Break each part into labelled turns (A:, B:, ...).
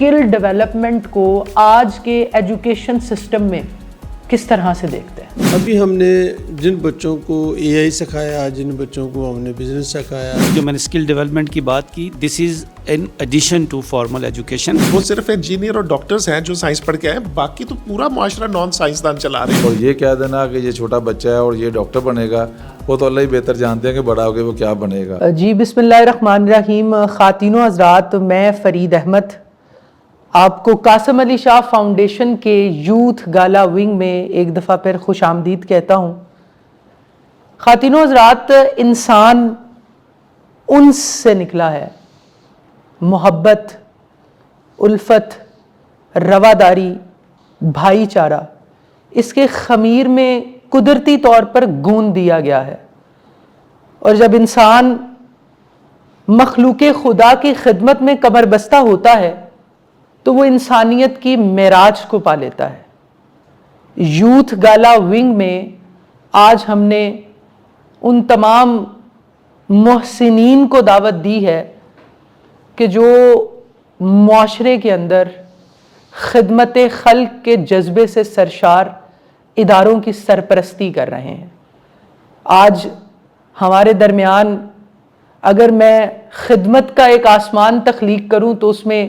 A: Skill development کو آج کے ایجوکیشن سسٹم میں کس طرح سے دیکھتے ہیں؟
B: ابھی ہم نے جن بچوں کو اے آئی سکھایا، جن بچوں کو ہم نے بزنس سکھایا،
C: جو میں نے اسکل ڈیولپمنٹ کی بات کی، this is in addition to formal education.
D: وہ صرف انجینئر اور ڈاکٹرز ہیں جو سائنس پڑھ کے آئے، باقی تو پورا معاشرہ نان سائنسدان چلا رہے ہیں.
E: اور یہ کہہ دینا کہ یہ چھوٹا بچہ ہے اور یہ ڈاکٹر بنے گا، وہ تو اللہ ہی بہتر جانتے ہیں کہ بڑا ہو کے وہ کیا بنے گا.
A: جی بسم اللہ الرحمن الرحیم. خواتین و حضرات، میں فرید احمد آپ کو قاسم علی شاہ فاؤنڈیشن کے یوتھ گالا ونگ میں ایک دفعہ پھر خوش آمدید کہتا ہوں. خواتین و حضرات، انسان انس سے نکلا ہے. محبت، الفت، رواداری، بھائی چارہ، اس کے خمیر میں قدرتی طور پر گوند دیا گیا ہے. اور جب انسان مخلوق خدا کی خدمت میں کمر بستہ ہوتا ہے تو وہ انسانیت کی معراج کو پا لیتا ہے. یوتھ گالا ونگ میں آج ہم نے ان تمام محسنین کو دعوت دی ہے کہ جو معاشرے کے اندر خدمت خلق کے جذبے سے سرشار اداروں کی سرپرستی کر رہے ہیں. آج ہمارے درمیان اگر میں خدمت کا ایک آسمان تخلیق کروں تو اس میں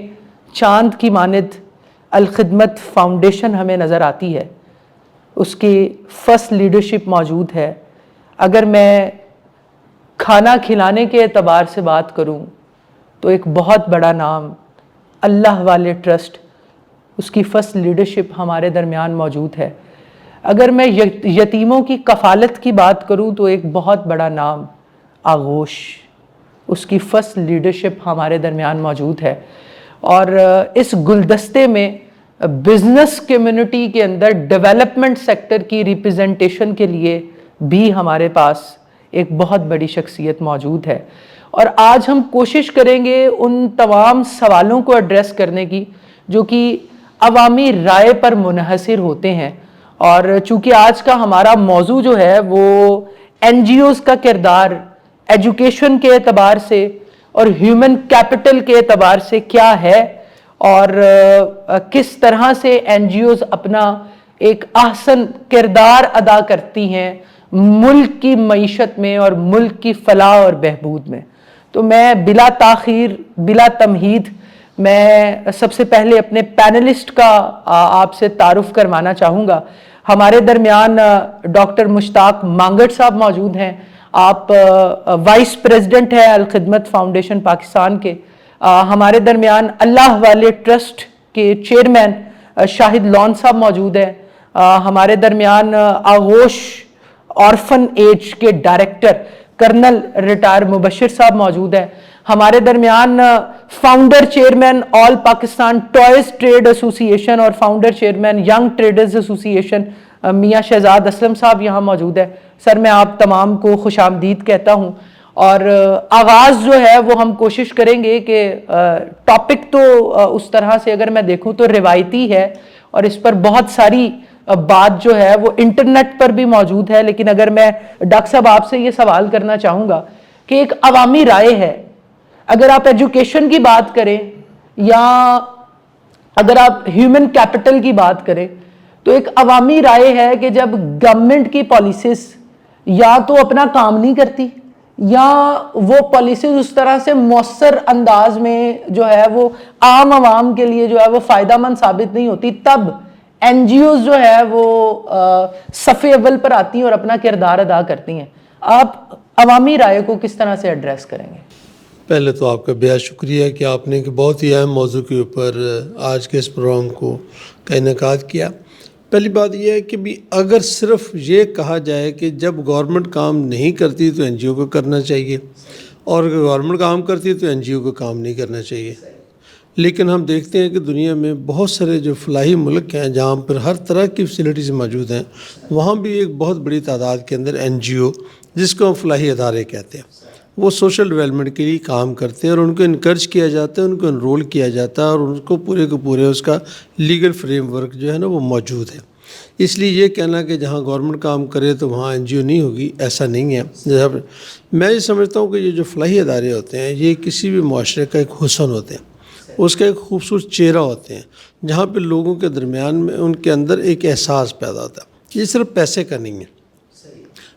A: چاند کی مانند الخدمت فاؤنڈیشن ہمیں نظر آتی ہے. اس کی فرسٹ لیڈرشپ موجود ہے. اگر میں کھانا کھلانے کے اعتبار سے بات کروں تو ایک بہت بڑا نام اللہ والے ٹرسٹ، اس کی فرسٹ لیڈرشپ ہمارے درمیان موجود ہے. اگر میں یتیموں کی کفالت کی بات کروں تو ایک بہت بڑا نام آغوش، اس کی فرسٹ لیڈرشپ ہمارے درمیان موجود ہے. اور اس گلدستے میں بزنس کمیونٹی کے اندر ڈیولپمنٹ سیکٹر کی ریپرزنٹیشن کے لیے بھی ہمارے پاس ایک بہت بڑی شخصیت موجود ہے. اور آج ہم کوشش کریں گے ان تمام سوالوں کو ایڈریس کرنے کی جو کہ عوامی رائے پر منحصر ہوتے ہیں. اور چونکہ آج کا ہمارا موضوع جو ہے وہ این جی اوز کا کردار ایجوکیشن کے اعتبار سے اور ہیومن کیپٹل کے اعتبار سے کیا ہے، اور کس طرح سے این جی اوز اپنا ایک احسن کردار ادا کرتی ہیں ملک کی معیشت میں اور ملک کی فلاح اور بہبود میں. تو میں بلا تاخیر، بلا تمہید، میں سب سے پہلے اپنے پینلسٹ کا آپ سے تعارف کروانا چاہوں گا. ہمارے درمیان ڈاکٹر مشتاق مانگٹ صاحب موجود ہیں. آپ وائس پریزیڈنٹ ہیں الخدمت فاؤنڈیشن پاکستان کے. ہمارے درمیان اللہ والے ٹرسٹ کے چیئرمین شاہد لون صاحب موجود ہیں. ہمارے درمیان آغوش آرفن ایج کے ڈائریکٹر کرنل ریٹائر مبشر صاحب موجود ہیں. ہمارے درمیان فاؤنڈر چیئرمین آل پاکستان ٹوائز ٹریڈ ایسوسی ایشن اور فاؤنڈر چیئرمین ینگ ٹریڈرز ایسوسی ایشن میاں شہزاد اسلم صاحب یہاں موجود ہے. سر میں آپ تمام کو خوش آمدید کہتا ہوں. اور آغاز جو ہے وہ ہم کوشش کریں گے کہ ٹاپک تو اس طرح سے اگر میں دیکھوں تو روایتی ہے اور اس پر بہت ساری بات جو ہے وہ انٹرنیٹ پر بھی موجود ہے. لیکن اگر میں ڈاکٹر صاحب آپ سے یہ سوال کرنا چاہوں گا کہ ایک عوامی رائے ہے، اگر آپ ایجوکیشن کی بات کریں یا اگر آپ ہیومن کیپٹل کی بات کریں تو ایک عوامی رائے ہے کہ جب گورنمنٹ کی پالیسیز یا تو اپنا کام نہیں کرتی یا وہ پالیسیز اس طرح سے مؤثر انداز میں جو ہے وہ عام عوام کے لیے جو ہے وہ فائدہ مند ثابت نہیں ہوتی، تب این جی اوز جو ہے وہ صف اول پر آتی ہیں اور اپنا کردار ادا کرتی ہیں. آپ عوامی رائے کو کس طرح سے ایڈریس کریں گے؟
B: پہلے تو آپ کا بہت شکریہ کہ آپ نے بہت ہی اہم موضوع کے اوپر آج کے اس پروگرام کا انعقاد کیا. پہلی بات یہ ہے کہ بھی اگر صرف یہ کہا جائے کہ جب گورنمنٹ کام نہیں کرتی تو این جی او کو کرنا چاہیے، اور اگر گورنمنٹ کام کرتی ہے تو این جی او کو کام نہیں کرنا چاہیے. لیکن ہم دیکھتے ہیں کہ دنیا میں بہت سارے جو فلاحی ملک ہیں جہاں پر ہر طرح کی فیسلٹیز موجود ہیں، وہاں بھی ایک بہت بڑی تعداد کے اندر این جی او، جس کو ہم فلاحی ادارے کہتے ہیں، وہ سوشل ڈیولپمنٹ کے لیے کام کرتے ہیں اور ان کو انکرج کیا جاتا ہے، ان کو انرول کیا جاتا ہے اور ان کو پورے کے پورے اس کا لیگل فریم ورک جو ہے نا وہ موجود ہے. اس لیے یہ کہنا کہ جہاں گورنمنٹ کام کرے تو وہاں این جی او نہیں ہوگی، ایسا نہیں ہے. میں یہ سمجھتا ہوں کہ یہ جو فلاحی ادارے ہوتے ہیں یہ کسی بھی معاشرے کا ایک حسن ہوتے ہیں. اس کا ایک خوبصورت چہرہ ہوتے ہیں جہاں پہ لوگوں کے درمیان میں ان کے اندر ایک احساس پیدا ہوتا ہے. یہ صرف پیسے کا نہیں ہے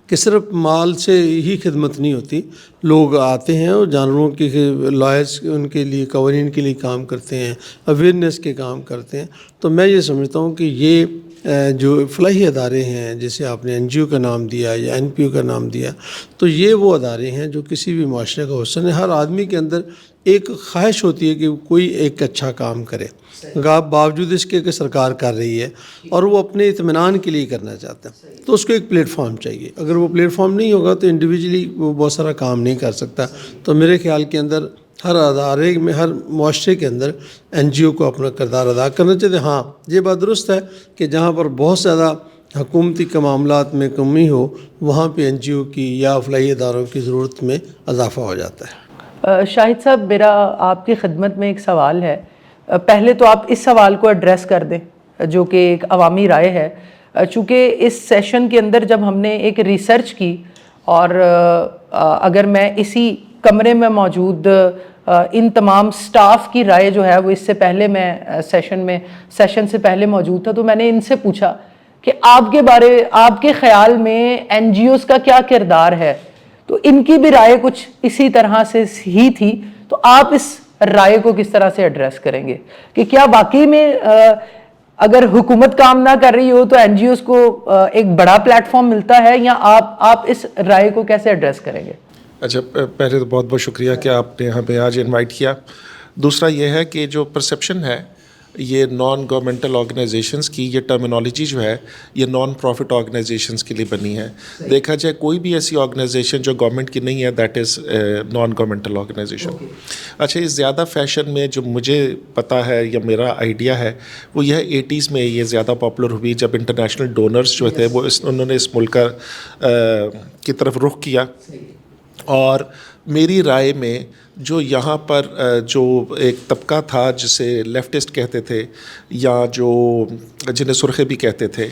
B: کہ صرف مال سے ہی خدمت نہیں ہوتی. لوگ آتے ہیں اور جانوروں کی لائرس ان کے لیے قوانین کے لیے کام کرتے ہیں, اویئرنیس کے کام کرتے ہیں. تو میں یہ سمجھتا ہوں کہ یہ جو فلاحی ادارے ہیں, جیسے آپ نے این جی او کا نام دیا یا این پی او کا نام دیا, تو یہ وہ ادارے ہیں جو کسی بھی معاشرے کا حسن ہے. ہر آدمی کے اندر ایک خواہش ہوتی ہے کہ کوئی ایک اچھا کام کرے, باوجود اس کے کہ سرکار کر رہی ہے, اور وہ اپنے اطمینان کے لیے کرنا چاہتا ہے. تو اس کو ایک پلیٹ فارم چاہیے. اگر وہ پلیٹ فارم نہیں ہوگا تو انڈیویجولی وہ بہت سارا کام نہیں کر سکتا. تو میرے خیال کے اندر ہر ادارے میں, ہر معاشرے کے اندر این جی او کو اپنا کردار ادا کرنا چاہیے. ہاں, یہ بات درست ہے کہ جہاں پر بہت زیادہ حکومتی کے معاملات میں کمی ہو, وہاں پہ این جی او کی یا فلاحی اداروں کی ضرورت میں اضافہ ہو جاتا ہے.
A: شاہد صاحب, میرا آپ کی خدمت میں ایک سوال ہے. پہلے تو آپ اس سوال کو ایڈریس کر دیں جو کہ ایک عوامی رائے ہے. چونکہ اس سیشن کے اندر جب ہم نے ایک ریسرچ کی, اور اگر میں اسی کمرے میں موجود ان تمام سٹاف کی رائے جو ہے وہ اس سے پہلے میں سیشن سے پہلے موجود تھا, تو میں نے ان سے پوچھا کہ آپ کے خیال میں این جی اوز کا کیا کردار ہے. تو ان کی بھی رائے کچھ اسی طرح سے ہی تھی. تو آپ اس رائے کو کس طرح سے ایڈریس کریں گے کہ کیا واقعی میں اگر حکومت کام نہ کر رہی ہو تو این جی اوز کو ایک بڑا پلیٹ فارم ملتا ہے, یا آپ اس رائے کو کیسے ایڈریس کریں گے؟
D: اچھا, پہلے تو بہت بہت شکریہ کہ آپ نے یہاں پہ آج انوائٹ کیا. دوسرا یہ ہے کہ جو پرسیپشن ہے یہ نان گورنمنٹل آرگنائزیشنس کی, یہ ٹرمینالوجی جو ہے یہ نان پروفٹ آرگنائزیشنس کے لیے بنی ہے. دیکھا جائے کوئی بھی ایسی آرگنائزیشن جو گورنمنٹ کی نہیں ہے, that is non governmental organisation. اچھا, اس زیادہ فیشن میں جو مجھے پتہ ہے یا میرا آئیڈیا ہے وہ یہ 80s میں یہ زیادہ پاپولر ہوئی جب انٹرنیشنل ڈونرز جو تھے وہ انہوں نے اس ملک کی طرف رخ کیا. اور میری رائے میں جو یہاں پر جو ایک طبقہ تھا جسے لیفٹسٹ کہتے تھے یا جو جنہیں سرخے بھی کہتے تھے,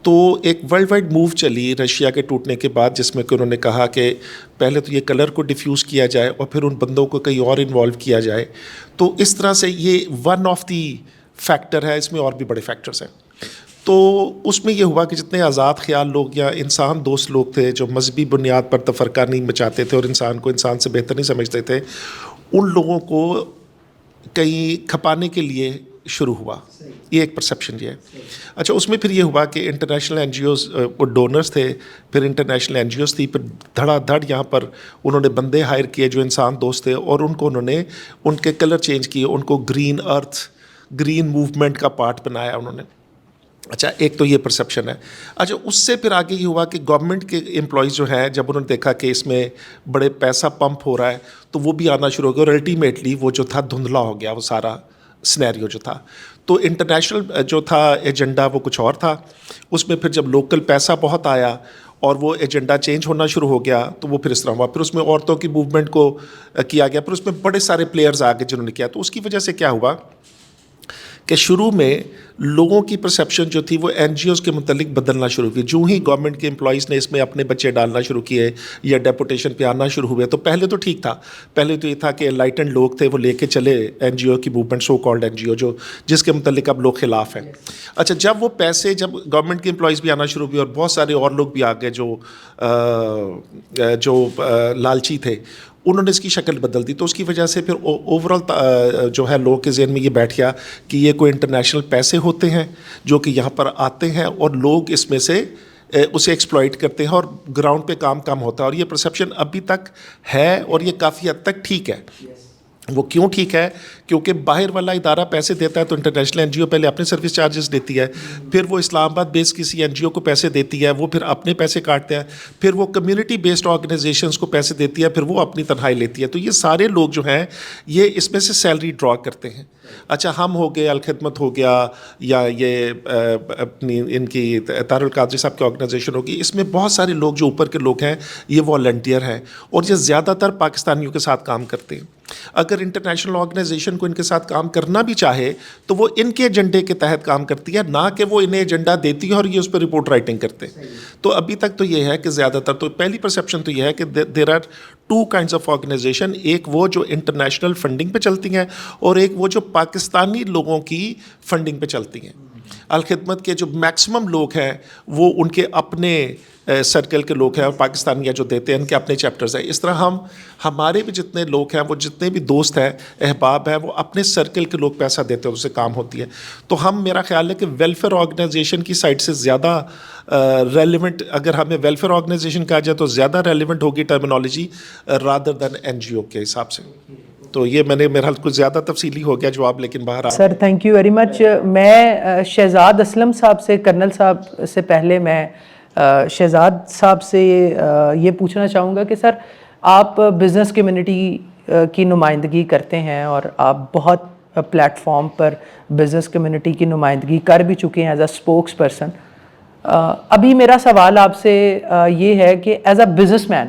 D: تو ایک ورلڈ وائڈ موو چلی رشیا کے ٹوٹنے کے بعد, جس میں کہ انہوں نے کہا کہ پہلے تو یہ کلر کو ڈیفیوز کیا جائے اور پھر ان بندوں کو کہیں اور انوالو کیا جائے. تو اس طرح سے یہ ون آف دی فیکٹر ہے, اس میں اور بھی بڑے فیکٹرز ہیں. تو اس میں یہ ہوا کہ جتنے آزاد خیال لوگ یا انسان دوست لوگ تھے جو مذہبی بنیاد پر تفرقہ نہیں مچاتے تھے اور انسان کو انسان سے بہتر نہیں سمجھتے تھے, ان لوگوں کو کہیں کھپانے کے لیے شروع ہوا. یہ ایک پرسیپشن یہ ہے. اچھا, اس میں پھر یہ ہوا کہ international NGOs donors تھے, پھر انٹرنیشنل این جی اوز تھی, پھر دھڑا دھڑ یہاں پر انہوں نے بندے ہائر کیے جو انسان دوست تھے, اور ان کو انہوں نے ان کے کلر چینج کیے, ان کو گرین ارتھ, گرین موومنٹ کا پارٹ بنایا انہوں نے. اچھا, ایک تو یہ پرسیپشن ہے. اچھا, اس سے پھر آگے یہ ہوا کہ گورنمنٹ کے امپلائیز جو ہیں جب انہوں نے دیکھا کہ اس میں بڑے پیسہ پمپ ہو رہا ہے تو وہ بھی آنا شروع ہو گیا, اور الٹیمیٹلی وہ جو تھا دھندلا ہو گیا وہ سارا سنیریو جو تھا. تو انٹرنیشنل جو تھا ایجنڈا وہ کچھ اور تھا. اس میں پھر جب لوکل پیسہ بہت آیا اور وہ ایجنڈا چینج ہونا شروع ہو گیا تو وہ پھر اس طرح ہوا. پھر اس میں عورتوں کی موومنٹ کو کیا گیا, پھر اس میں بڑے سارے پلیئرز آ گئے جنہوں نے کیا. تو اس کی وجہ سے کیا ہوا کہ شروع میں لوگوں کی پرسیپشن جو تھی وہ این جی اوز کے متعلق بدلنا شروع ہوئی. جو ہی گورنمنٹ کے امپلائیز نے اس میں اپنے بچے ڈالنا شروع کیے یا ڈیپوٹیشن پہ آنا شروع ہوئے, تو پہلے تو ٹھیک تھا. پہلے تو یہ تھا کہ انلائٹنڈ لوگ تھے, وہ لے کے چلے این جی او کی movement, so called N G O, جو جس کے متعلق اب لوگ خلاف ہیں. اچھا, جب وہ پیسے, جب گورنمنٹ کے امپلائیز بھی آنا شروع ہوئے اور بہت سارے اور لوگ بھی آ گئے جو لالچی تھے, انہوں نے اس کی شکل بدل دی. تو اس کی وجہ سے پھر اوور آل جو ہے لوگوں کے ذہن میں یہ بیٹھ گیا کہ یہ کوئی انٹرنیشنل پیسے ہوتے ہیں جو کہ یہاں پر آتے ہیں اور لوگ اس میں سے اسے ایکسپلائٹ کرتے ہیں اور گراؤنڈ پہ کام کم ہوتا ہے. اور یہ پرسیپشن ابھی تک ہے اور یہ کافی حد تک ٹھیک ہے. وہ کیوں ٹھیک ہے؟ کیونکہ باہر والا ادارہ پیسے دیتا ہے تو انٹرنیشنل این جی او پہلے اپنے سروس چارجز دیتی ہے, پھر وہ اسلام آباد بیس کسی این جی او کو پیسے دیتی ہے, وہ پھر اپنے پیسے کاٹتے ہیں, پھر وہ کمیونٹی بیسڈ آرگنائزیشنس کو پیسے دیتی ہے, پھر وہ اپنی تنہائی لیتی ہے. تو یہ سارے لوگ جو ہیں یہ اس میں سے سیلری ڈرا کرتے ہیں. اچھا, ہم ہو گئے, الخدمت ہو گیا, یا یہ اپنی ان کی طاہر القادری صاحب کی آرگنائزیشن ہوگی, اس میں بہت سارے لوگ جو اوپر کے لوگ ہیں یہ والنٹیئر ہیں اور یہ زیادہ تر پاکستانیوں کے ساتھ کام کرتے ہیں. اگر انٹرنیشنل آرگنائزیشن کو ان کے ساتھ کام کرنا بھی چاہے تو وہ ان کے ایجنڈے کے تحت کام کرتی ہے, نہ کہ وہ انہیں ایجنڈا دیتی ہے اور یہ اس پہ رپورٹ رائٹنگ کرتے. تو ابھی تک تو یہ ہے کہ زیادہ تر تو پہلی پرسیپشن تو یہ ہے کہ there are two kinds of organisation, ایک وہ جو انٹرنیشنل فنڈنگ پہ چلتی ہیں اور ایک وہ جو پاکستانی لوگوں کی فنڈنگ پہ چلتی ہیں. الخدمت کے جو میکسیمم لوگ ہیں وہ ان کے اپنے سرکل کے لوگ ہیں, اور پاکستانیہ جو دیتے ہیں ان کے اپنے چیپٹرز ہیں. اس طرح ہمارے بھی جتنے لوگ ہیں, وہ جتنے بھی دوست ہیں, احباب ہیں, وہ اپنے سرکل کے لوگ پیسہ دیتے ہیں, اس سے کام ہوتی ہے. تو میرا خیال ہے کہ ویلفیئر آرگنائزیشن کی سائڈ سے زیادہ ریلیونٹ, اگر ہمیں ویلفیئر آرگنائزیشن کہا جائے تو زیادہ ریلیونٹ ہوگی ٹرمینالوجی رادر دین NGO کے حساب سے. تو یہ میرا کچھ زیادہ تفصیلی ہو گیا جواب, لیکن باہر
A: sir thank you very much. میں شہزاد اسلم صاحب سے, کرنل صاحب سے پہلے میں شہزاد صاحب سے یہ پوچھنا چاہوں گا کہ سر آپ بزنس کمیونٹی کی نمائندگی کرتے ہیں اور آپ بہت پلیٹ فارم پر بزنس کمیونٹی کی نمائندگی کر بھی چکے ہیں ایز اے اسپوکس پرسن. ابھی میرا سوال آپ سے یہ ہے کہ ایز اے بزنس مین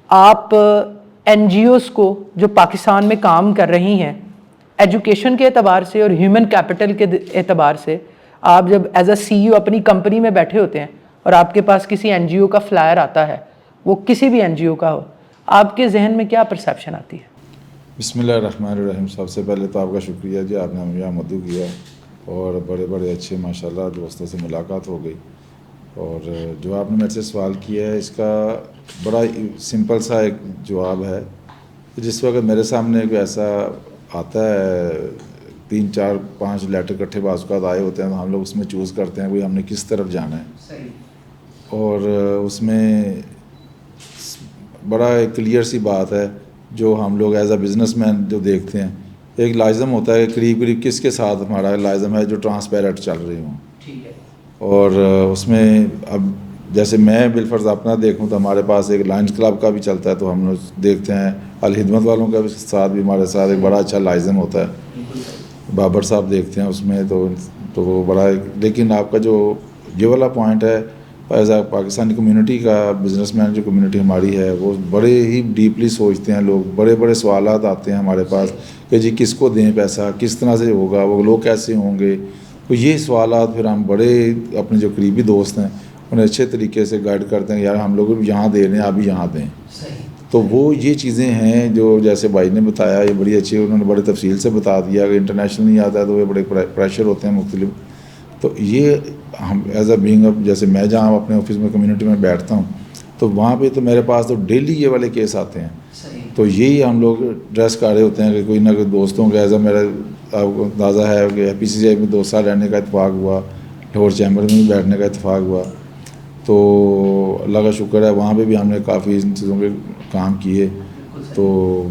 A: آپ NGOs کو جو پاکستان میں کام کر رہی ہیں ایجوکیشن کے اعتبار سے اور ہیومن کیپٹل کے اعتبار سے, آپ جب ایز اے CEO اپنی کمپنی میں بیٹھے ہوتے ہیں اور آپ کے پاس کسی NGO کا فلائر آتا ہے, وہ کسی بھی NGO کا ہو, آپ کے ذہن میں کیا پرسیپشن آتی ہے؟
E: بسم اللہ الرحمن الرحیم. سب سے پہلے تو آپ کا شکریہ جی, آپ نے ہمیں یہاں مدعو کیا اور بڑے بڑے اچھے ماشاءاللہ دوستوں سے ملاقات ہو گئی. اور جو آپ نے میرے سے سوال کیا ہے اس کا بڑا سمپل سا ایک جواب ہے. جس وقت میرے سامنے کوئی ایسا آتا ہے 3 4 5 لیٹر اکٹھے بعض اوقات آئے ہوتے ہیں, تو ہم لوگ اس میں چوز کرتے ہیں کوئی ہم نے کس طرف جانا ہے. اور اس میں بڑا ایک کلیئر سی بات ہے جو ہم لوگ ایز اے بزنس مین جو دیکھتے ہیں, ایک لازم ہوتا ہے قریب کس کے ساتھ ہمارا لازم ہے جو ٹرانسپیرنٹ چل رہی ہوں. اور اس میں اب جیسے میں بالفرض اپنا دیکھوں تو ہمارے پاس ایک لائنز کلب کا بھی چلتا ہے, تو ہم لوگ دیکھتے ہیں الخدمت والوں کا بھی ساتھ بھی ہمارے ساتھ ایک بڑا اچھا لازم ہوتا ہے. بابر صاحب دیکھتے ہیں اس میں تو وہ بڑا, لیکن آپ کا جو یہ والا پوائنٹ ہے ایز اے پاکستانی کمیونٹی کا, بزنس مین جو کمیونٹی ہماری ہے وہ بڑے ہی ڈیپلی سوچتے ہیں لوگ, بڑے بڑے سوالات آتے ہیں ہمارے پاس کہ جی کس کو دیں پیسہ, کس طرح سے ہوگا, وہ لوگ کیسے ہوں گے. تو یہ سوالات پھر ہم بڑے اپنے جو قریبی دوست ہیں انہیں اچھے طریقے سے گائیڈ کرتے ہیں, یار ہم لوگ بھی یہاں دے رہے ہیں, آپ بھی یہاں دیں. تو وہ یہ چیزیں ہیں جو جیسے بھائی نے بتایا, یہ بڑی اچھی, انہوں نے بڑے تفصیل سے بتا دیا کہ انٹرنیشنل نہیں آتا ہے تو وہ بڑے پریشر ہوتے ہیں مختلف. تو یہ ہم ایز اے بینگ اپ, جیسے میں جہاں اپنے آفس میں کمیونٹی میں بیٹھتا ہوں تو وہاں پہ تو میرے پاس تو ڈیلی یہ والے کیس آتے ہیں. تو یہی ہم لوگ ڈریس کر رہے ہوتے ہیں کہ کوئی نہ کوئی دوستوں کا, ایز اے میرا آپ کو اندازہ ہے کہ PCCI میں 2 سال رہنے کا اتفاق ہوا, لاہور چیمبر میں بھی بیٹھنے کا اتفاق ہوا. تو اللہ کا شکر ہے وہاں پہ بھی ہم نے کافی ان چیزوں کے کام کیے. تو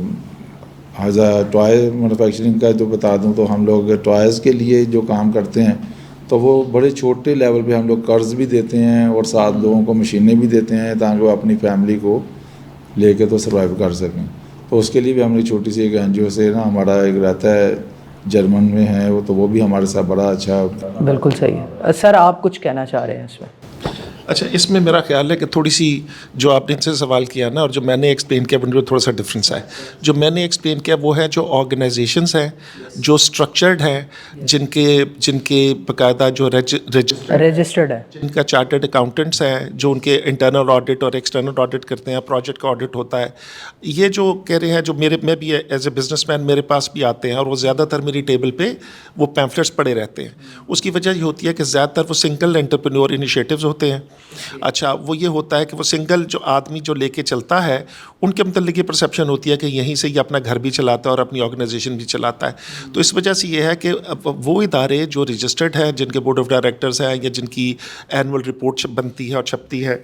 E: ایز اے ٹوائے مینوفیکچرنگ کا جو بتا دوں تو ہم لوگ ٹوائز کے لیے جو کام کرتے ہیں تو وہ بڑے چھوٹے لیول پہ ہم لوگ قرض بھی دیتے ہیں اور ساتھ لوگوں کو مشینیں بھی دیتے ہیں تاکہ وہ اپنی فیملی کو لے کے تو سروائیو کر سکیں. تو اس کے لیے بھی ہم نے چھوٹی سی ایک NGO سے نا, ہمارا ایک رہتا ہے جرمن میں ہے وہ, تو وہ بھی ہمارے ساتھ بڑا اچھا.
A: بالکل صحیح ہے سر, آپ کچھ کہنا چاہ رہے ہیں اس میں؟
D: اچھا, اس میں میرا خیال ہے کہ تھوڑی سی جو آپ نے ان سے سوال کیا نا اور جو میں نے ایکسپلین کیا ان میں تھوڑا سا ڈفرینس ہے. جو میں نے ایکسپلین کیا وہ ہے جو آرگنائزیشنز ہیں جو اسٹرکچرڈ ہیں, جن کے باقاعدہ جو
A: رجسٹرڈ ہے,
D: جن کا چارٹرڈ اکاؤنٹنٹس ہیں جو ان کے انٹرنل آڈٹ اور ایکسٹرنل آڈٹ کرتے ہیں, پروجیکٹ کا آڈٹ ہوتا ہے. یہ جو کہہ رہے ہیں جو میں بھی ایز اے بزنس مین میرے پاس بھی آتے ہیں اور وہ زیادہ تر میری ٹیبل پہ وہ پیمفلیٹس پڑے رہتے ہیں. اس کی وجہ یہ ہوتی ہے کہ زیادہ تر وہ سنگل انٹرپرینور انیشیٹوز ہوتے ہیں. اچھا, وہ یہ ہوتا ہے کہ وہ سنگل جو آدمی جو لے کے چلتا ہے ان کے متعلق یہ پرسیپشن ہوتی ہے کہ یہیں سے یہ اپنا گھر بھی چلاتا ہے اور اپنی آرگنائزیشن بھی چلاتا ہے. تو اس وجہ سے یہ ہے کہ وہ ادارے جو رجسٹرڈ ہیں, جن کے بورڈ آف ڈائریکٹرز ہیں یا جن کی اینول رپورٹ بنتی ہے اور چھپتی ہے,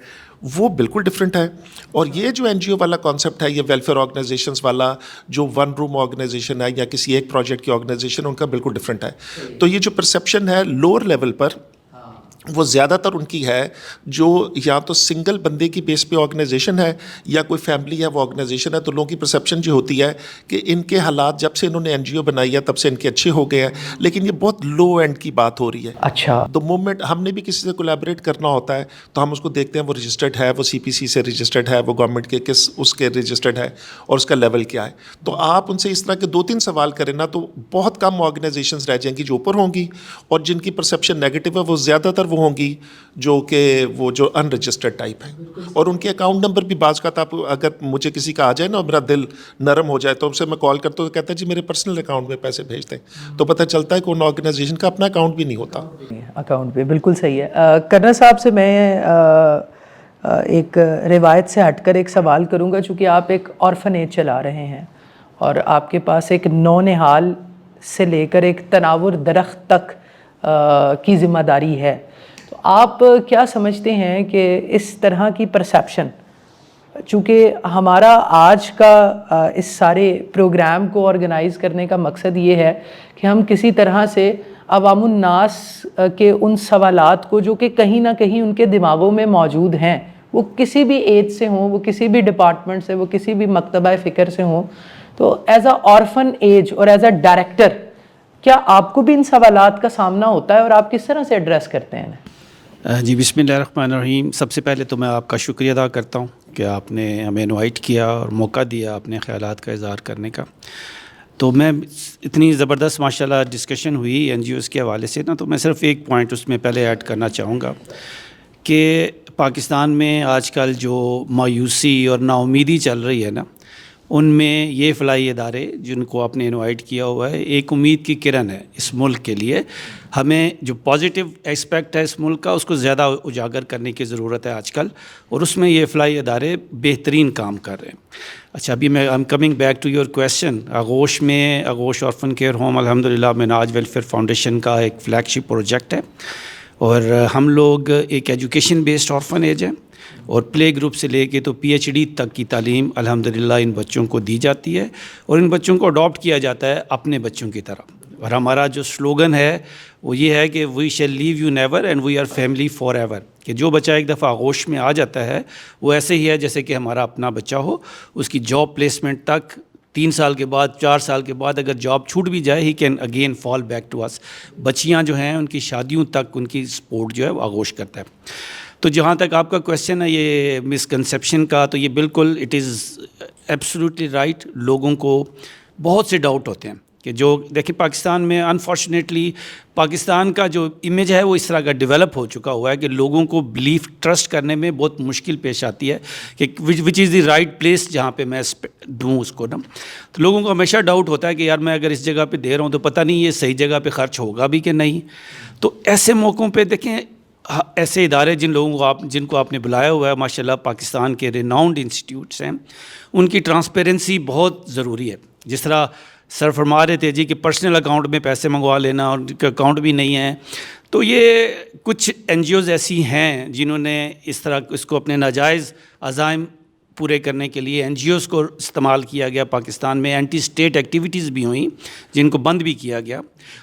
D: وہ بالکل ڈفرینٹ ہے. اور یہ جو NGO والا کانسیپٹ ہے, یہ ویلفیئر آرگنائزیشنز والا جو 1 روم آرگنائزیشن ہے یا کسی ایک پروجیکٹ کی آرگنائزیشن, ان کا بالکل ڈفرینٹ ہے. تو یہ جو پرسیپشن ہے لوور لیول پر وہ زیادہ تر ان کی ہے جو یا تو سنگل بندے کی بیس پہ آرگنائزیشن ہے یا کوئی فیملی ہے وہ آرگنائزیشن ہے. تو لوگوں کی پرسیپشن جو ہوتی ہے کہ ان کے حالات جب سے انہوں نے این جی او بنائی ہے تب سے ان کے اچھے ہو گئے ہیں, لیکن یہ بہت لو اینڈ کی بات ہو رہی ہے.
A: اچھا,
D: تو مومنٹ ہم نے بھی کسی سے کولیبریٹ کرنا ہوتا ہے تو ہم اس کو دیکھتے ہیں وہ رجسٹرڈ ہے, وہ سی پی سی سے رجسٹرڈ ہے, وہ گورنمنٹ کے کس اس کے رجسٹرڈ ہے اور اس کا لیول کیا ہے. تو آپ ان سے اس طرح کے 2-3 سوال کریں نا تو بہت کم آرگنائزیشنز رہ جائیں گی جو اوپر ہوں گی, اور جن کی پرسیپشن نیگیٹو ہے وہ زیادہ تر وہ ہوں گی جو کہ وہ جو ان رجسٹرڈ ٹائپ ہے. اور ان کے اکاؤنٹ نمبر بھی بعض کا آپ اگر مجھے کسی کا آ جائے نا اور میرا دل نرم ہو جائے تو ان سے میں کال کرتا ہوں تو کہتا ہے جی میرے پرسنل اکاؤنٹ میں پیسے بھیج دیں, تو پتہ چلتا ہے کہ ان آرگنائزیشن کا اپنا اکاؤنٹ بھی نہیں ہوتا.
A: اکاؤنٹ پہ بالکل صحیح ہے. کرنا صاحب سے میں ایک روایت سے ہٹ کر ایک سوال کروں گا, چونکہ آپ ایک آرفنیج چلا رہے ہیں اور آپ کے پاس ایک نونہال سے لے کر ایک تناور درخت تک کی ذمہ داری ہے. تو آپ کیا سمجھتے ہیں کہ اس طرح کی پرسیپشن, چونکہ ہمارا آج کا اس سارے پروگرام کو آرگنائز کرنے کا مقصد یہ ہے کہ ہم کسی طرح سے عوام الناس کے ان سوالات کو جو کہ کہیں نہ کہیں ان کے دماغوں میں موجود ہیں, وہ کسی بھی ایج سے ہوں, وہ کسی بھی ڈپارٹمنٹ سے, وہ کسی بھی مکتبہ فکر سے ہوں, تو ایز اے آرفن ایج اور ایز اے ڈائریکٹر کیا آپ کو بھی ان سوالات کا سامنا ہوتا ہے اور آپ کس طرح سے ایڈریس کرتے ہیں؟
C: جی بسم اللہ الرحمن الرحیم. سب سے پہلے تو میں آپ کا شکریہ ادا کرتا ہوں کہ آپ نے ہمیں انوائٹ کیا اور موقع دیا اپنے خیالات کا اظہار کرنے کا. تو میں اتنی زبردست ماشاءاللہ ڈسکشن ہوئی این جی اوز کے حوالے سے نا, تو میں صرف ایک پوائنٹ اس میں پہلے ایڈ کرنا چاہوں گا کہ پاکستان میں آج کل جو مایوسی اور نا امیدی چل رہی ہے نا, ان میں یہ فلاحی ادارے جن کو آپ نے انوائٹ کیا ہوا ہے ایک امید کی کرن ہے اس ملک کے لیے. ہمیں جو پازیٹیو ایسپیکٹ ہے اس ملک کا اس کو زیادہ اجاگر کرنے کی ضرورت ہے آج کل, اور اس میں یہ فلاحی ادارے بہترین کام کر رہے ہیں. اچھا, ابھی میں I'm coming back to your question. Aghosh orphan care home الحمدللہ مناج ویلفیئر فاؤنڈیشن کا ایک فلیگ شپ پروجیکٹ ہے, اور ہم لوگ ایک ایجوکیشن بیسڈ آرفن ایج ہیں, اور پلے گروپ سے لے کے تو پی ایچ ڈی تک کی تعلیم الحمدللہ ان بچوں کو دی جاتی ہے, اور ان بچوں کو اڈاپٹ کیا جاتا ہے اپنے بچوں کی طرح. اور ہمارا جو سلوگن ہے وہ یہ ہے کہ we shall leave you never and we are family forever, کہ جو بچہ ایک دفعہ آغوش میں آ جاتا ہے وہ ایسے ہی ہے جیسے کہ ہمارا اپنا بچہ ہو. اس کی جاب پلیسمنٹ تک 3 سال کے بعد 4 سال کے بعد اگر جاب چھوٹ بھی جائے he can again fall back to us. بچیاں جو ہیں ان کی شادیوں تک ان کی سپورٹ جو ہے وہ آغوش کرتا ہے. تو جہاں تک آپ کا کویشچن ہے یہ مسکنسیپشن کا, تو یہ بالکل اٹ از ایبسلیوٹلی رائٹ. لوگوں کو بہت سے ڈاؤٹ ہوتے ہیں کہ جو دیکھیں پاکستان میں انفارچونیٹلی پاکستان کا جو امیج ہے وہ اس طرح کا ڈیولپ ہو چکا ہوا ہے کہ لوگوں کو بلیف ٹرسٹ کرنے میں بہت مشکل پیش آتی ہے کہ وچ از دی رائٹ پلیس جہاں پہ میں دوں اس کو نا. تو لوگوں کو ہمیشہ ڈاؤٹ ہوتا ہے کہ یار میں اگر اس جگہ پہ دے رہا ہوں تو پتہ نہیں یہ صحیح جگہ پہ خرچ ہوگا بھی کہ نہیں. تو ایسے موقعوں پہ دیکھیں ایسے ادارے جن کو آپ نے بلایا ہوا ہے ماشاءاللہ پاکستان کے ریناؤنڈ انسٹیٹیوٹس ہیں, ان کی ٹرانسپیرنسی بہت ضروری ہے. جس طرح سر فرما رہے تھے جی کہ پرسنل اکاؤنٹ میں پیسے منگوا لینا اور اکاؤنٹ بھی نہیں ہے, تو یہ کچھ این جی اوز ایسی ہیں جنہوں نے اس طرح اس کو اپنے ناجائز عزائم پورے کرنے کے لیے این جی اوز کو استعمال کیا گیا. پاکستان میں اینٹی اسٹیٹ ایکٹیویٹیز بھی ہوئیں جن کو بند بھی کیا گیا.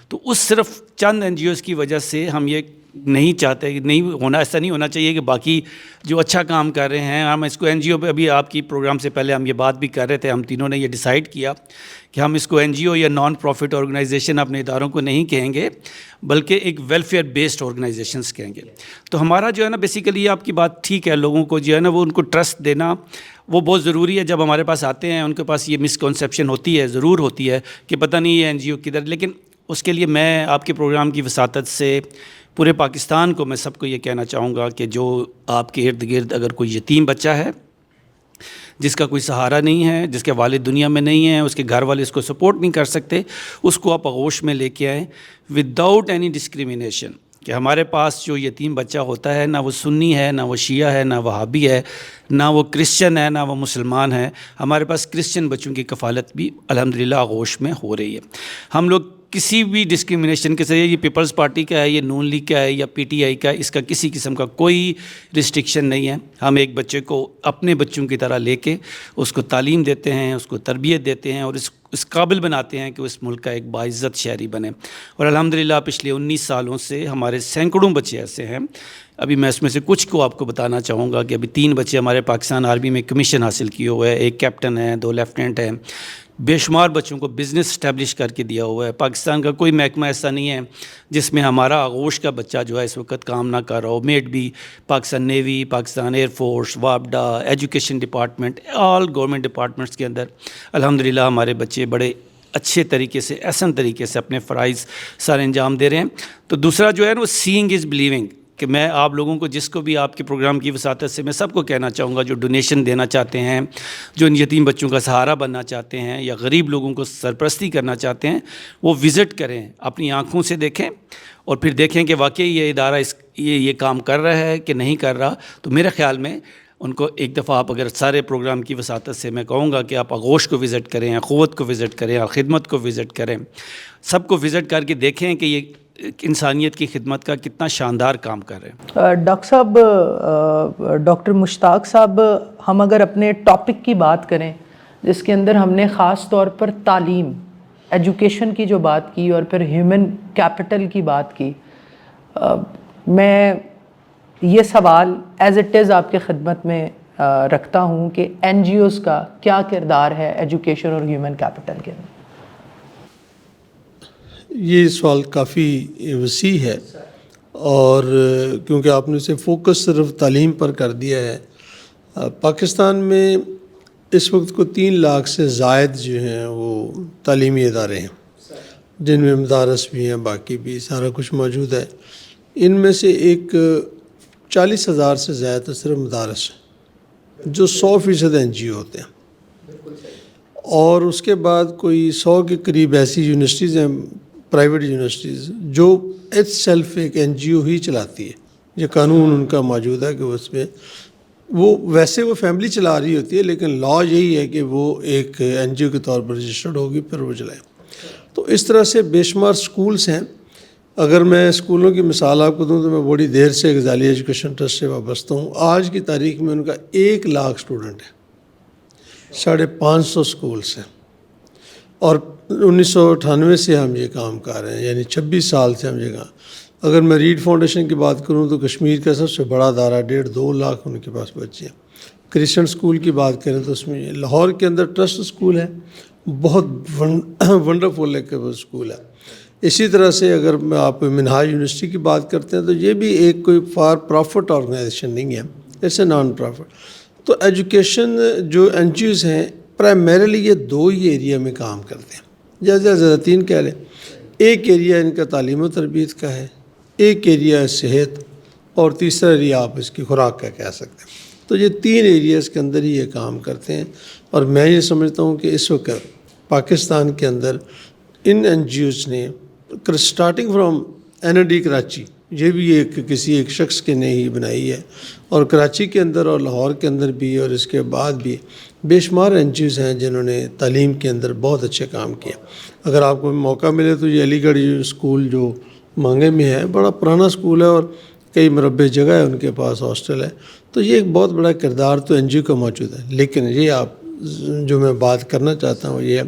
C: تو اس صرف چند این جی اوز کی وجہ سے ہم یہ نہیں چاہتے, نہیں ہونا, ایسا نہیں ہونا چاہیے کہ باقی جو اچھا کام کر رہے ہیں ہم اس کو این جی او پہ, ابھی آپ کی پروگرام سے پہلے ہم یہ بات بھی کر رہے تھے, ہم تینوں نے یہ ڈیسائیڈ کیا کہ ہم اس کو این جی او یا نان پروفٹ آرگنائزیشن اپنے اداروں کو نہیں کہیں گے بلکہ ایک ویلفیئر بیسڈ آرگنائزیشنس کہیں گے. تو ہمارا جو ہے نا بیسیکلی آپ کی بات ٹھیک ہے, لوگوں کو جو ہے نا وہ ان کو ٹرسٹ دینا وہ بہت ضروری ہے. جب ہمارے پاس آتے ہیں ان کے پاس یہ مسکنسیپشن ہوتی ہے, ضرور ہوتی ہے کہ پتہ نہیں یہ این جی او کدھر, لیکن اس کے لیے میں آپ کے پروگرام کی وساطت سے پورے پاکستان کو میں سب کو یہ کہنا چاہوں گا کہ جو آپ کے ارد گرد اگر کوئی یتیم بچہ ہے جس کا کوئی سہارا نہیں ہے, جس کے والد دنیا میں نہیں ہیں, اس کے گھر والے اس کو سپورٹ نہیں کر سکتے, اس کو آپ آغوش میں لے کے آئیں وداؤٹ اینی ڈسکریمنیشن. کہ ہمارے پاس جو یتیم بچہ ہوتا ہے نہ وہ سنی ہے, نہ وہ شیعہ ہے, نہ وہابی ہے, نہ وہ کرسچن ہے, نہ وہ مسلمان ہے. ہمارے پاس کرسچن بچوں کی کفالت بھی الحمدللہ آغوش میں ہو رہی ہے. ہم لوگ کسی بھی ڈسکریمنیشن کے ذریعے یہ پیپلز پارٹی کا ہے, یہ نون لیگ کا ہے یا پی ٹی آئی کا ہے, اس کا کسی قسم کا کوئی ریسٹرکشن نہیں ہے. ہم ایک بچے کو اپنے بچوں کی طرح لے کے اس کو تعلیم دیتے ہیں, اس کو تربیت دیتے ہیں, اور اس قابل بناتے ہیں کہ وہ اس ملک کا ایک باعزت شہری بنے. اور الحمدللہ پچھلے 19 سالوں سے ہمارے سینکڑوں بچے ایسے ہیں. ابھی میں اس میں سے کچھ کو آپ کو بتانا چاہوں گا کہ ابھی 3 بچے ہمارے پاکستان آرمی میں کمیشن حاصل کیے ہوئے ہیں. ایک کیپٹن ہے, 2 لیفٹیننٹ ہیں. بے شمار بچوں کو بزنس اسٹیبلش کر کے دیا ہوا ہے. پاکستان کا کوئی محکمہ ایسا نہیں ہے جس میں ہمارا آغوش کا بچہ جو ہے اس وقت کام نہ کر رہا ہو. میڈ بھی Pakistan navy, Pakistan air force, وابڈا, education department, all government departments کے اندر الحمدللہ ہمارے بچے بڑے اچھے طریقے سے, احسن طریقے سے اپنے فرائض سارے انجام دے رہے ہیں. تو دوسرا جو ہے نا وہ سینگ از بلیونگ, کہ میں آپ لوگوں کو, جس کو بھی آپ کے پروگرام کی وساطت سے میں سب کو کہنا چاہوں گا جو ڈونیشن دینا چاہتے ہیں, جو ان یتیم بچوں کا سہارا بننا چاہتے ہیں یا غریب لوگوں کو سرپرستی کرنا چاہتے ہیں, وہ وزٹ کریں, اپنی آنکھوں سے دیکھیں اور پھر دیکھیں کہ واقعی یہ ادارہ یہ کام کر رہا ہے کہ نہیں کر رہا. تو میرے خیال میں ان کو ایک دفعہ آپ اگر سارے پروگرام کی وساطت سے میں کہوں گا کہ آپ آغوش کو وزٹ کریں, اخوت کو وزٹ کریں, خدمت کو وزٹ کریں, سب کو وزٹ کر کے دیکھیں کہ یہ انسانیت کی خدمت کا کتنا شاندار کام کر رہے ہیں.
A: ڈاکٹر صاحب, ڈاکٹر مشتاق صاحب, ہم اگر اپنے ٹاپک کی بات کریں جس کے اندر ہم نے خاص طور پر تعلیم, ایجوکیشن کی جو بات کی اور پھر ہیومن کیپٹل کی بات کی, میں یہ سوال ایز اٹ از آپ کے خدمت میں رکھتا ہوں کہ این جی اوز کا کیا کردار ہے ایجوکیشن اور ہیومن کیپٹل کے اندر؟
B: یہ سوال کافی وسیع ہے اور کیونکہ آپ نے اسے فوکس صرف تعلیم پر کر دیا ہے. پاکستان میں اس وقت کو 3 لاکھ سے زائد جو ہیں وہ تعلیمی ادارے ہیں, جن میں مدارس بھی ہیں, باقی بھی سارا کچھ موجود ہے. ان میں سے ایک 40,000 سے زائد صرف مدارس ہیں جو 100% این جی او ہوتے ہیں, اور اس کے بعد کوئی 100 کے قریب ایسی یونیورسٹیز ہیں, پرائیویٹ یونیورسٹیز, جو ایچ سیلف ایک این جی او ہی چلاتی ہے. یہ قانون ان کا موجود ہے کہ اس میں وہ ویسے وہ فیملی چلا رہی ہوتی ہے, لیکن لا یہی ہے کہ وہ ایک این جی او کے طور پر رجسٹرڈ ہوگی, پھر وہ چلائے. تو اس طرح سے بے شمار سکولز ہیں. اگر میں اسکولوں کی مثال آپ کو دوں تو میں بڑی دیر سے غزالی ایجوکیشن ٹرسٹ سے وابستہ ہوں. آج کی تاریخ میں ان کا 1 لاکھ اسٹوڈنٹ ہے, 550 سکولز ہیں, اور 1998 سے ہم یہ کام کر رہے ہیں, یعنی 26 سال سے ہم یہ کام. اگر میں ریڈ فاؤنڈیشن کی بات کروں تو کشمیر کا سب سے بڑا ادارہ 1.5-2 لاکھ ان کے پاس بچے ہیں. کرسچن اسکول کی بات کریں تو اس میں لاہور کے اندر ٹرسٹ اسکول ہے, بہت ونڈرفل ایک اسکول ہے. اسی طرح سے اگر میں آپ منہاج یونیورسٹی کی بات کرتے ہیں تو یہ بھی ایک کوئی فار پرافٹ آرگنائزیشن نہیں ہے, اٹس اے نان پرافٹ. تو ایجوکیشن جو این جی اوز ہیں پرائمریلی یہ 2 ہی ایریا میں کام کرتے ہیں, زیادہ 3 کہہ لیں. ایک ایریا ان کا تعلیم و تربیت کا ہے, ایک ایریا صحت, اور تیسرا ایریا آپ اس کی خوراک کا کہہ سکتے ہیں. تو یہ 3 ایریاز کے اندر ہی یہ کام کرتے ہیں. اور میں یہ سمجھتا ہوں کہ اس وقت پاکستان کے اندر ان این جی اوز نے starting from an E D Karachi, یہ بھی کسی ایک شخص کے نے ہی بنائی ہے, اور کراچی کے اندر اور لاہور کے اندر بھی, اور اس کے بعد بھی بے شمار این جی اوز ہیں جنہوں نے تعلیم کے اندر بہت اچھے کام کیا. اگر آپ کو موقع ملے تو یہ علی گڑھ اسکول جو مانگے میں ہے, بڑا پرانا اسکول ہے اور کئی مربع جگہ ہے ان کے پاس, ہاسٹل ہے. تو یہ ایک بہت بڑا کردار تو این جی او کا موجود ہے. لیکن یہ آپ جو میں بات کرنا چاہتا ہوں یہ ہے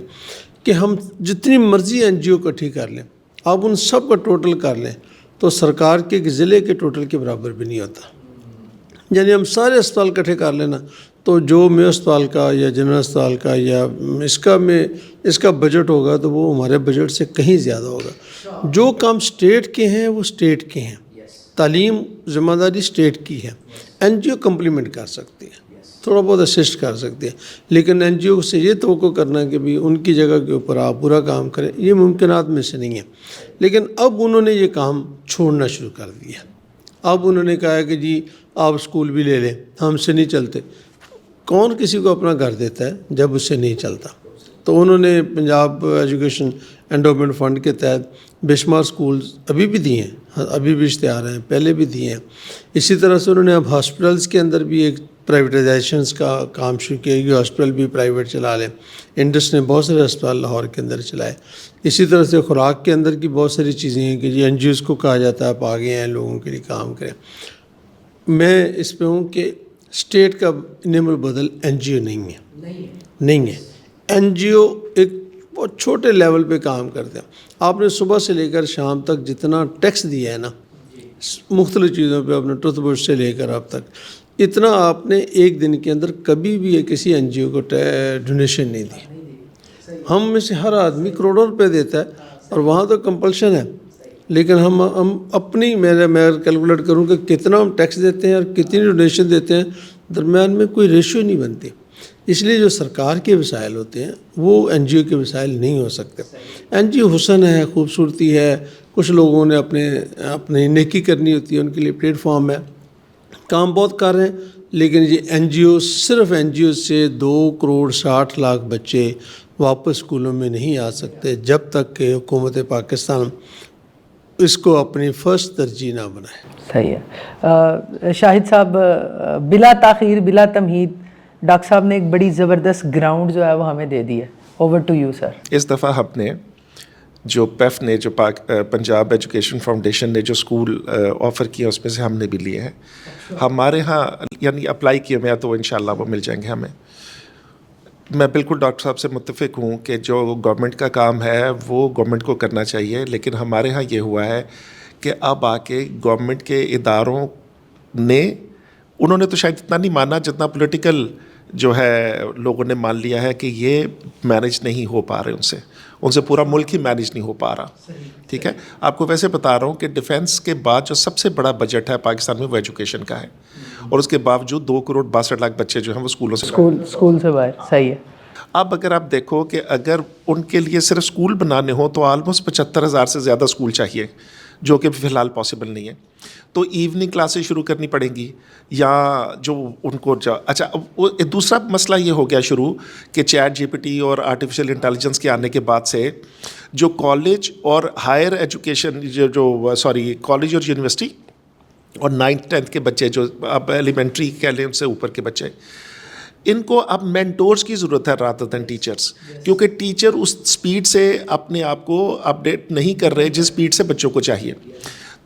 B: کہ ہم جتنی مرضی این جی او اکٹھی کر لیں, آپ ان سب کا ٹوٹل کر لیں تو سرکار کے ضلع کے ٹوٹل کے برابر بھی نہیں ہوتا. یعنی ہم سارے اسپتال اکٹھے کر لینا تو جو میں اسپتال کا یا جنرل اسپتال کا یا اس کا بجٹ ہوگا تو وہ ہمارے بجٹ سے کہیں زیادہ ہوگا. جو کام اسٹیٹ کے ہیں وہ اسٹیٹ کے ہیں, تعلیم ذمہ داری اسٹیٹ کی ہے. این جی او کمپلیمنٹ کر سکتی ہے, تھوڑا بہت اسسٹ کر سکتی ہے, لیکن این جی او سے یہ توقع کرنا کہ بھی ان کی جگہ کے اوپر آپ پورا کام کریں, یہ ممکنات میں سے نہیں ہے. لیکن اب انہوں نے یہ کام چھوڑنا شروع کر دیا. اب انہوں نے کہا ہے کہ جی آپ اسکول بھی لے لیں, ہم سے نہیں چلتے. کون کسی کو اپنا گھر دیتا ہے جب اس سے نہیں چلتا؟ تو انہوں نے پنجاب ایجوکیشن انڈومنٹ فنڈ کے تحت بے شمار اسکولز ابھی بھی دیے ہیں, ابھی بھی اشتہار ہیں, پہلے بھی دیے ہیں. اسی طرح سے انہوں نے اب ہاسپٹلس کے اندر بھی ایک پرائیویٹائزیشنس کا کام شروع کیا کہ ہاسپٹل بھی پرائیویٹ چلا لیں. انڈس نے بہت سارے اسپتال لاہور کے اندر چلائے. اسی طرح سے خوراک کے اندر کی بہت ساری چیزیں ہیں کہ جی این جی اوز کو کہا جاتا ہے آپ آگے ہیں لوگوں کے لیے کام کریں. میں اس پہ ہوں کہ اسٹیٹ کا نعم البدل این جی او نہیں ہے. این جی او ایک بہت چھوٹے لیول پہ کام کرتے ہیں. آپ نے صبح سے لے کر شام تک جتنا ٹیکس دیا ہے نا مختلف چیزوں پہ، اپنے ٹوتھ برش سے لے کر اب تک، اتنا آپ نے ایک دن کے اندر کبھی بھی کسی این جی او کو ڈونیشن نہیں دی. ہم میں سے ہر آدمی کروڑوں روپے دیتا ہے اور وہاں تو کمپلشن ہے، لیکن ہم اپنی میں کیلکولیٹ کروں کہ کتنا ہم ٹیکس دیتے ہیں اور کتنی ڈونیشن دیتے ہیں، درمیان میں کوئی ریشیو نہیں بنتی. اس لیے جو سرکار کے وسائل ہوتے ہیں وہ این جی او کے وسائل نہیں ہو سکتے. این جی او حسن ہے، خوبصورتی ہے، کچھ لوگوں نے اپنے نیکی کرنی ہوتی ہے، ان کے لیے پلیٹ فارم ہے، کام بہت کر رہے ہیں. لیکن یہ این جی او، صرف این جی او سے 2.60 کروڑ بچے واپس اسکولوں میں نہیں آ سکتے جب تک کہ حکومت پاکستان اس کو اپنی فرسٹ ترجیح نہ بنائے.
A: صحیح ہے. شاہد صاحب، بلا تاخیر بلا تمہید ڈاکٹر صاحب نے ایک بڑی زبردست گراؤنڈ جو ہے وہ ہمیں دے دی ہے. Over to you sir.
D: اس دفعہ ہم نے جو پیف نے، جو پنجاب ایجوکیشن فاؤنڈیشن نے جو اسکول آفر کیا اس میں سے ہم نے بھی لیے ہیں. ہمارے ہاں یعنی اپلائی کیے ہوئے ہیں تو انشاءاللہ وہ مل جائیں گے ہمیں. میں بالکل ڈاکٹر صاحب سے متفق ہوں کہ جو گورنمنٹ کا کام ہے وہ گورنمنٹ کو کرنا چاہیے، لیکن ہمارے ہاں یہ ہوا ہے کہ اب آ کے گورنمنٹ کے اداروں نے، انہوں نے تو شاید اتنا نہیں مانا جتنا پولیٹیکل جو ہے لوگوں نے مان لیا ہے کہ یہ مینیج نہیں ہو پا رہے ان سے پورا ملک ہی مینیج نہیں ہو پا رہا. ٹھیک ہے، آپ کو ویسے بتا رہا ہوں کہ ڈیفینس کے بعد جو سب سے بڑا بجٹ ہے پاکستان میں وہ ایجوکیشن کا ہے، اور اس کے باوجود 2.62 کروڑ بچے جو ہیں وہ اسکولوں سے
A: اسکول سے باہر. صحیح ہے.
D: اب اگر آپ دیکھو کہ اگر ان کے لیے صرف اسکول بنانے ہوں تو آلموسٹ 75,000 سے زیادہ اسکول چاہیے، جو کہ فی الحال پاسبل نہیں ہے. تو ایوننگ کلاسز شروع کرنی پڑیں گی، یا جو ان کو اچھا دوسرا مسئلہ یہ ہو گیا شروع کہ چیٹ جی پی ٹی اور آرٹیفیشیل انٹیلیجنس کے آنے کے بعد سے جو کالج اور ہائر ایجوکیشن کالج اور یونیورسٹی اور 9th 10th کے بچے، جو اب ایلیمنٹری کہہ لیں ان سے اوپر کے بچے، ان کو اب مینٹورز کی ضرورت ہے رادر دین ٹیچرز، کیونکہ ٹیچر اس سپیڈ سے اپنے آپ کو اپڈیٹ نہیں کر رہے جس سپیڈ سے بچوں کو چاہیے.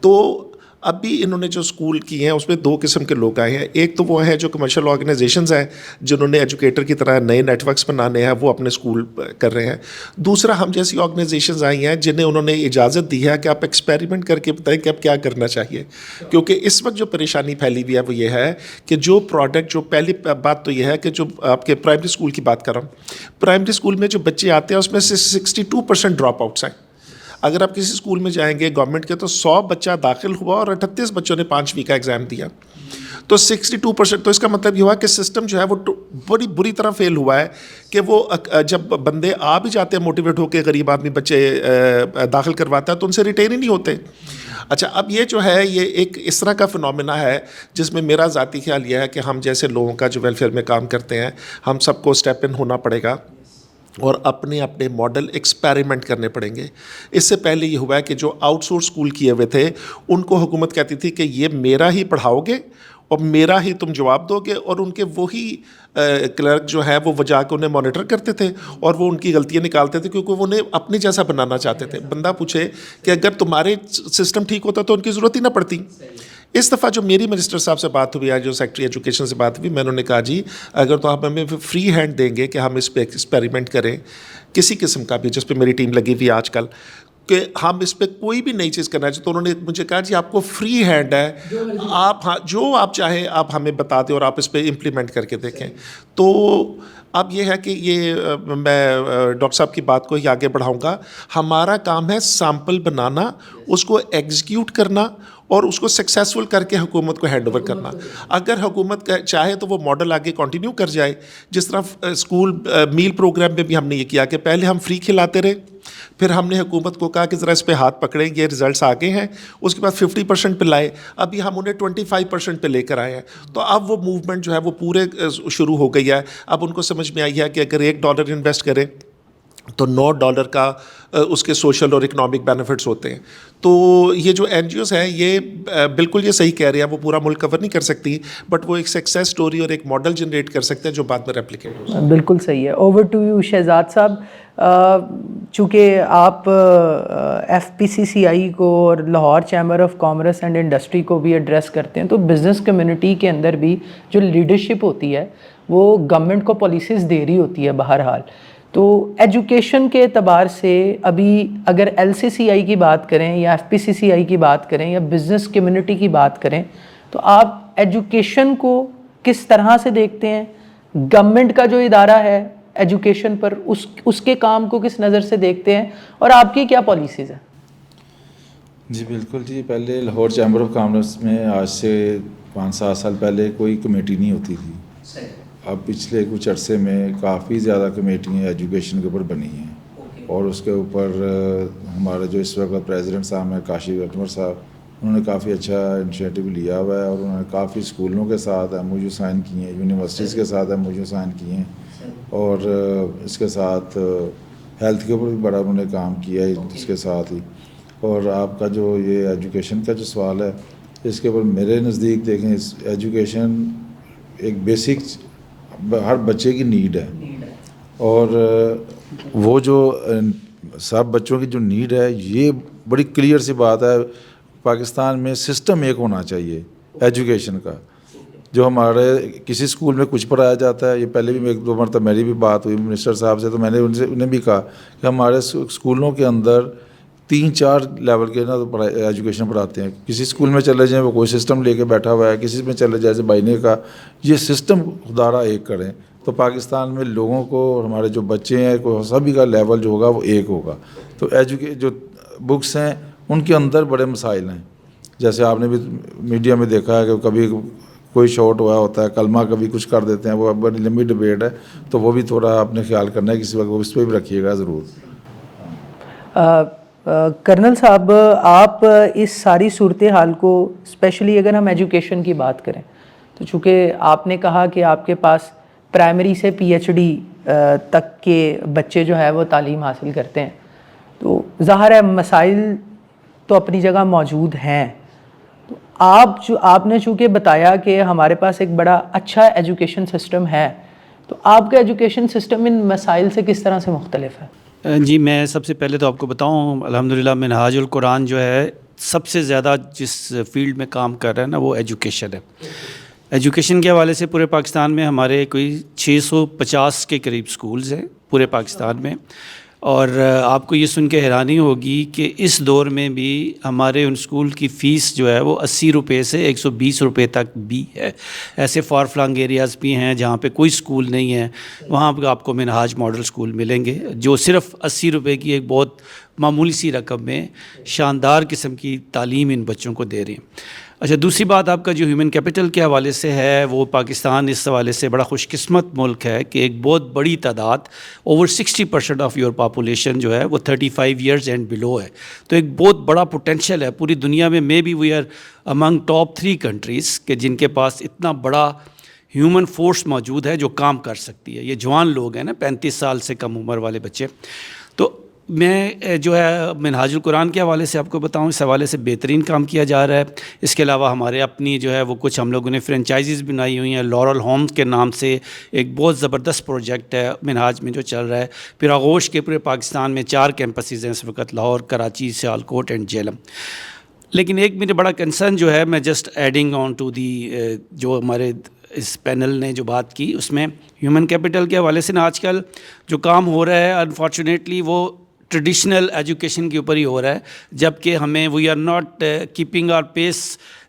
D: تو اب بھی انہوں نے جو اسکول کیے ہیں اس میں 2 قسم کے لوگ آئے ہیں. ایک تو وہ ہیں جو کمرشل آرگنائزیشنز ہیں جنہوں نے ایجوکیٹر کی طرح نئے نیٹ ورکس بنانے ہیں، وہ اپنے اسکول کر رہے ہیں. دوسرا ہم جیسی آرگنائزیشنز آئی ہیں جنہیں انہوں نے اجازت دی ہے کہ آپ ایکسپیریمنٹ کر کے بتائیں کہ اب کیا کرنا چاہیے. کیونکہ اس وقت جو پریشانی پھیلی ہوئی ہے وہ یہ ہے کہ جو پروڈکٹ، جو پہلی بات تو یہ ہے کہ جو آپ کے پرائمری اسکول کی بات کر رہا ہوں، پرائمری اسکول میں جو بچے آتے ہیں اس میں سے 62% ڈراپ آؤٹس ہیں. اگر آپ کسی اسکول میں جائیں گے گورنمنٹ کے تو 100 بچہ داخل ہوا اور 38 بچوں نے 5ویں کا ایگزام دیا، تو 62%. تو اس کا مطلب یہ ہوا کہ سسٹم جو ہے وہ بڑی بری طرح فیل ہوا ہے کہ وہ جب بندے آ بھی جاتے ہیں موٹیویٹ ہو کے، غریب آدمی بچے داخل کرواتا ہے تو ان سے ریٹین ہی نہیں ہوتے. اچھا، اب یہ جو ہے یہ ایک اس طرح کا فنومینا ہے جس میں میرا ذاتی خیال یہ ہے کہ ہم جیسے لوگوں کا جو ویلفیئر میں کام کرتے ہیں، ہم سب کو اسٹیپ ان ہونا پڑے گا اور اپنے ماڈل ایکسپیریمنٹ کرنے پڑیں گے. اس سے پہلے یہ ہوا ہے کہ جو آؤٹ سورس اسکول کیے ہوئے تھے ان کو حکومت کہتی تھی کہ یہ میرا ہی پڑھاؤ گے اور میرا ہی تم جواب دو گے، اور ان کے وہی کلرک جو ہے وہ جا کے انہیں مانیٹر کرتے تھے اور وہ ان کی غلطیاں نکالتے تھے، کیونکہ وہ انہیں اپنے جیسا بنانا چاہتے تھے. بندہ پوچھے کہ اگر تمہارے سسٹم ٹھیک ہوتا تو ان کی ضرورت ہی نہ پڑتی. اس دفعہ جو میری منسٹر صاحب سے بات ہوئی ہے، جو سیکٹری ایجوکیشن سے بات ہوئی، میں انہوں نے کہا جی اگر تو آپ ہمیں فری ہینڈ دیں گے کہ ہم اس پہ ایکسپیریمنٹ کریں کسی قسم کا بھی، جس پہ میری ٹیم لگی ہوئی آج کل، کہ ہم اس پہ کوئی بھی نئی چیز کرنا چاہتے، تو انہوں نے مجھے کہا جی آپ کو فری ہینڈ ہے، آپ جو آپ چاہیں آپ ہمیں بتا دیں اور آپ اس پہ امپلیمنٹ کر کے دیکھیں. تو اب یہ ہے کہ یہ میں ڈاکٹر صاحب کی بات کو ہی آگے بڑھاؤں گا. ہمارا کام ہے سیمپل بنانا، اس کو ایگزیکیوٹ کرنا اور اس کو سکسیسفل کر کے حکومت کو ہینڈ اوور کرنا. اگر حکومت چاہے تو وہ ماڈل آگے کنٹینیو کر جائے، جس طرح اسکول میل پروگرام میں بھی ہم نے یہ کیا کہ پہلے ہم فری کھلاتے رہے، پھر ہم نے حکومت کو کہا کہ ذرا اس پہ ہاتھ پکڑیں، یہ رزلٹس آگے ہیں، اس کے بعد 50% پہ لائے، ابھی ہم انہیں 25% پہ لے کر آئے ہیں. تو اب وہ موومنٹ جو ہے وہ پورے شروع ہو گئی ہے. اب ان کو سمجھ میں آئی ہے کہ اگر $1 انویسٹ کریں تو $9 کا اس کے سوشل اور اکنامک بینیفٹس ہوتے ہیں. تو یہ جو این جی اوز ہیں یہ بالکل یہ صحیح کہہ رہے ہیں، وہ پورا ملک کور نہیں کر سکتی، بٹ وہ ایک سکسیس سٹوری اور ایک ماڈل جنریٹ کر سکتے ہیں جو بعد میں ریپلیکیٹ ہو.
A: بالکل صحیح ہے. اوور ٹو یو شہزاد صاحب. چونکہ آپ ایف پی سی سی آئی کو اور Lahore chamber of commerce and industry کو بھی ایڈریس کرتے ہیں، تو بزنس کمیونٹی کے اندر بھی جو لیڈرشپ ہوتی ہے وہ گورنمنٹ کو پالیسیز دے رہی ہوتی ہے بہرحال. تو ایجوکیشن کے اعتبار سے ابھی اگر LCCI کی بات کریں یا FPCCI کی بات کریں یا بزنس کمیونٹی کی بات کریں تو آپ ایجوکیشن کو کس طرح سے دیکھتے ہیں؟ گورنمنٹ کا جو ادارہ ہے ایجوکیشن پر اس کے کام کو کس نظر سے دیکھتے ہیں اور آپ کی کیا پالیسیز ہیں؟
E: جی بالکل جی، پہلے لاہور چیمبر آف کامرس میں آج سے 5-7 سال پہلے کوئی کمیٹی نہیں ہوتی تھی. اب پچھلے کچھ عرصے میں کافی زیادہ کمیٹیاں ایجوکیشن کے اوپر بنی ہیں اور اس کے اوپر ہمارے جو اس وقت پریزیڈنٹ صاحب ہیں کاشف اکمر صاحب، انہوں نے کافی اچھا انیشیٹو لیا ہوا ہے اور انہوں نے کافی اسکولوں کے ساتھ MOU سائن کیے ہیں، یونیورسٹیز کے ساتھ MOU سائن کیے ہیں اور اس کے ساتھ ہیلتھ کے اوپر بھی بڑا انہوں نے کام کیا ہے اس کے ساتھ ہی. اور آپ کا جو یہ ایجوکیشن کا جو سوال ہے اس کے اوپر میرے نزدیک دیکھیں، ایجوکیشن ایک بیسک ہر بچے کی نیڈ ہے اور وہ جو سب بچوں کی جو نیڈ ہے یہ بڑی کلیئر سی بات ہے. پاکستان میں سسٹم ایک ہونا چاہیے ایجوکیشن کا. جو ہمارے کسی اسکول میں کچھ پڑھایا جاتا ہے، یہ پہلے بھی 1-2 مرتبہ میری بھی بات ہوئی منسٹر صاحب سے، تو میں نے انہیں بھی کہا کہ ہمارے اسکولوں کے اندر 3-4 لیول کے نا ایجوکیشن پڑھاتے ہیں. کسی اسکول میں چلے جائیں وہ کوئی سسٹم لے کے بیٹھا ہوا ہے، کسی میں چلے جیسے بھائی نے کہا یہ سسٹم خدارہ ایک کریں تو پاکستان میں لوگوں کو ہمارے جو بچے ہیں سبھی کا لیول جو ہوگا وہ ایک ہوگا. تو جو بکس ہیں ان کے اندر بڑے مسائل ہیں، جیسے آپ نے بھی میڈیا میں دیکھا ہے کہ کبھی کوئی شارٹ ہوا ہوتا ہے، کلمہ کبھی کچھ کر دیتے ہیں، وہ بڑی لمبی ڈبیٹ ہے. تو وہ بھی تھوڑا آپ نے خیال کرنا ہے کسی وقت، وہ اس پہ بھی رکھیے گا ضرور.
A: کرنل صاحب، آپ اس ساری صورتحال کو اسپیشلی اگر ہم ایجوکیشن کی بات کریں تو چونکہ آپ نے کہا کہ آپ کے پاس پرائمری سے PhD تک کے بچے جو ہے وہ تعلیم حاصل کرتے ہیں، تو ظاہر ہے مسائل تو اپنی جگہ موجود ہیں. تو آپ نے چونکہ بتایا کہ ہمارے پاس ایک بڑا اچھا ایجوکیشن سسٹم ہے، تو آپ کا ایجوکیشن سسٹم ان مسائل سے کس طرح سے مختلف ہے؟
C: جی میں سب سے پہلے تو آپ کو بتاؤں الحمدللہ منہاج القرآن جو ہے سب سے زیادہ جس فیلڈ میں کام کر رہا ہے نا وہ ایجوکیشن ہے. ایجوکیشن کے حوالے سے پورے پاکستان میں ہمارے کوئی 650 کے قریب سکولز ہیں پورے پاکستان میں. اور آپ کو یہ سن کے حیرانی ہوگی کہ اس دور میں بھی ہمارے ان سکول کی فیس جو ہے وہ 80 روپے سے 120 روپے تک بھی ہے. ایسے فار فلنگ ایریاز بھی ہیں جہاں پہ کوئی سکول نہیں ہے، وہاں پہ آپ کو منہاج ماڈل سکول ملیں گے جو صرف 80 روپے کی ایک بہت معمولی سی رقم میں شاندار قسم کی تعلیم ان بچوں کو دے رہے ہیں. اچھا، دوسری بات آپ کا جو ہیومن کیپٹل کے حوالے سے ہے، وہ پاکستان اس حوالے سے بڑا خوش قسمت ملک ہے کہ ایک بہت بڑی تعداد اوور 60% آف یور پاپولیشن جو ہے وہ 35 ایئرز اینڈ بلو ہے. تو ایک بہت بڑا پوٹینشیل ہے پوری دنیا میں بی we are among top 3 countries کہ جن کے پاس اتنا بڑا ہیومن فورس موجود ہے جو کام کر سکتی ہے. یہ جوان لوگ ہیں نا، 35 سال سے کم عمر والے بچے. تو میں جو ہے منہاج القرآن کے حوالے سے آپ کو بتاؤں، اس حوالے سے بہترین کام کیا جا رہا ہے. اس کے علاوہ ہمارے اپنی جو ہے وہ کچھ ہم لوگوں نے فرینچائزز بنائی ہوئی ہیں. لورل ہومز کے نام سے ایک بہت زبردست پروجیکٹ ہے منہاج میں جو چل رہا ہے. پھر آغوش کے پورے پاکستان میں 4 کیمپسز ہیں اس وقت، لاہور، کراچی، سیالکوٹ اینڈ جہلم. لیکن ایک میرے بڑا کنسرن جو ہے، میں just adding on to the جو ہمارے اس پینل نے جو بات کی اس میں ہیومن کیپٹل کے حوالے سے نا آج کل جو کام ہو رہا ہے انفارچونیٹلی وہ ٹریڈیشنل ایجوکیشن کے اوپر ہی ہو رہا ہے، جبکہ ہمیں we are not keeping our pace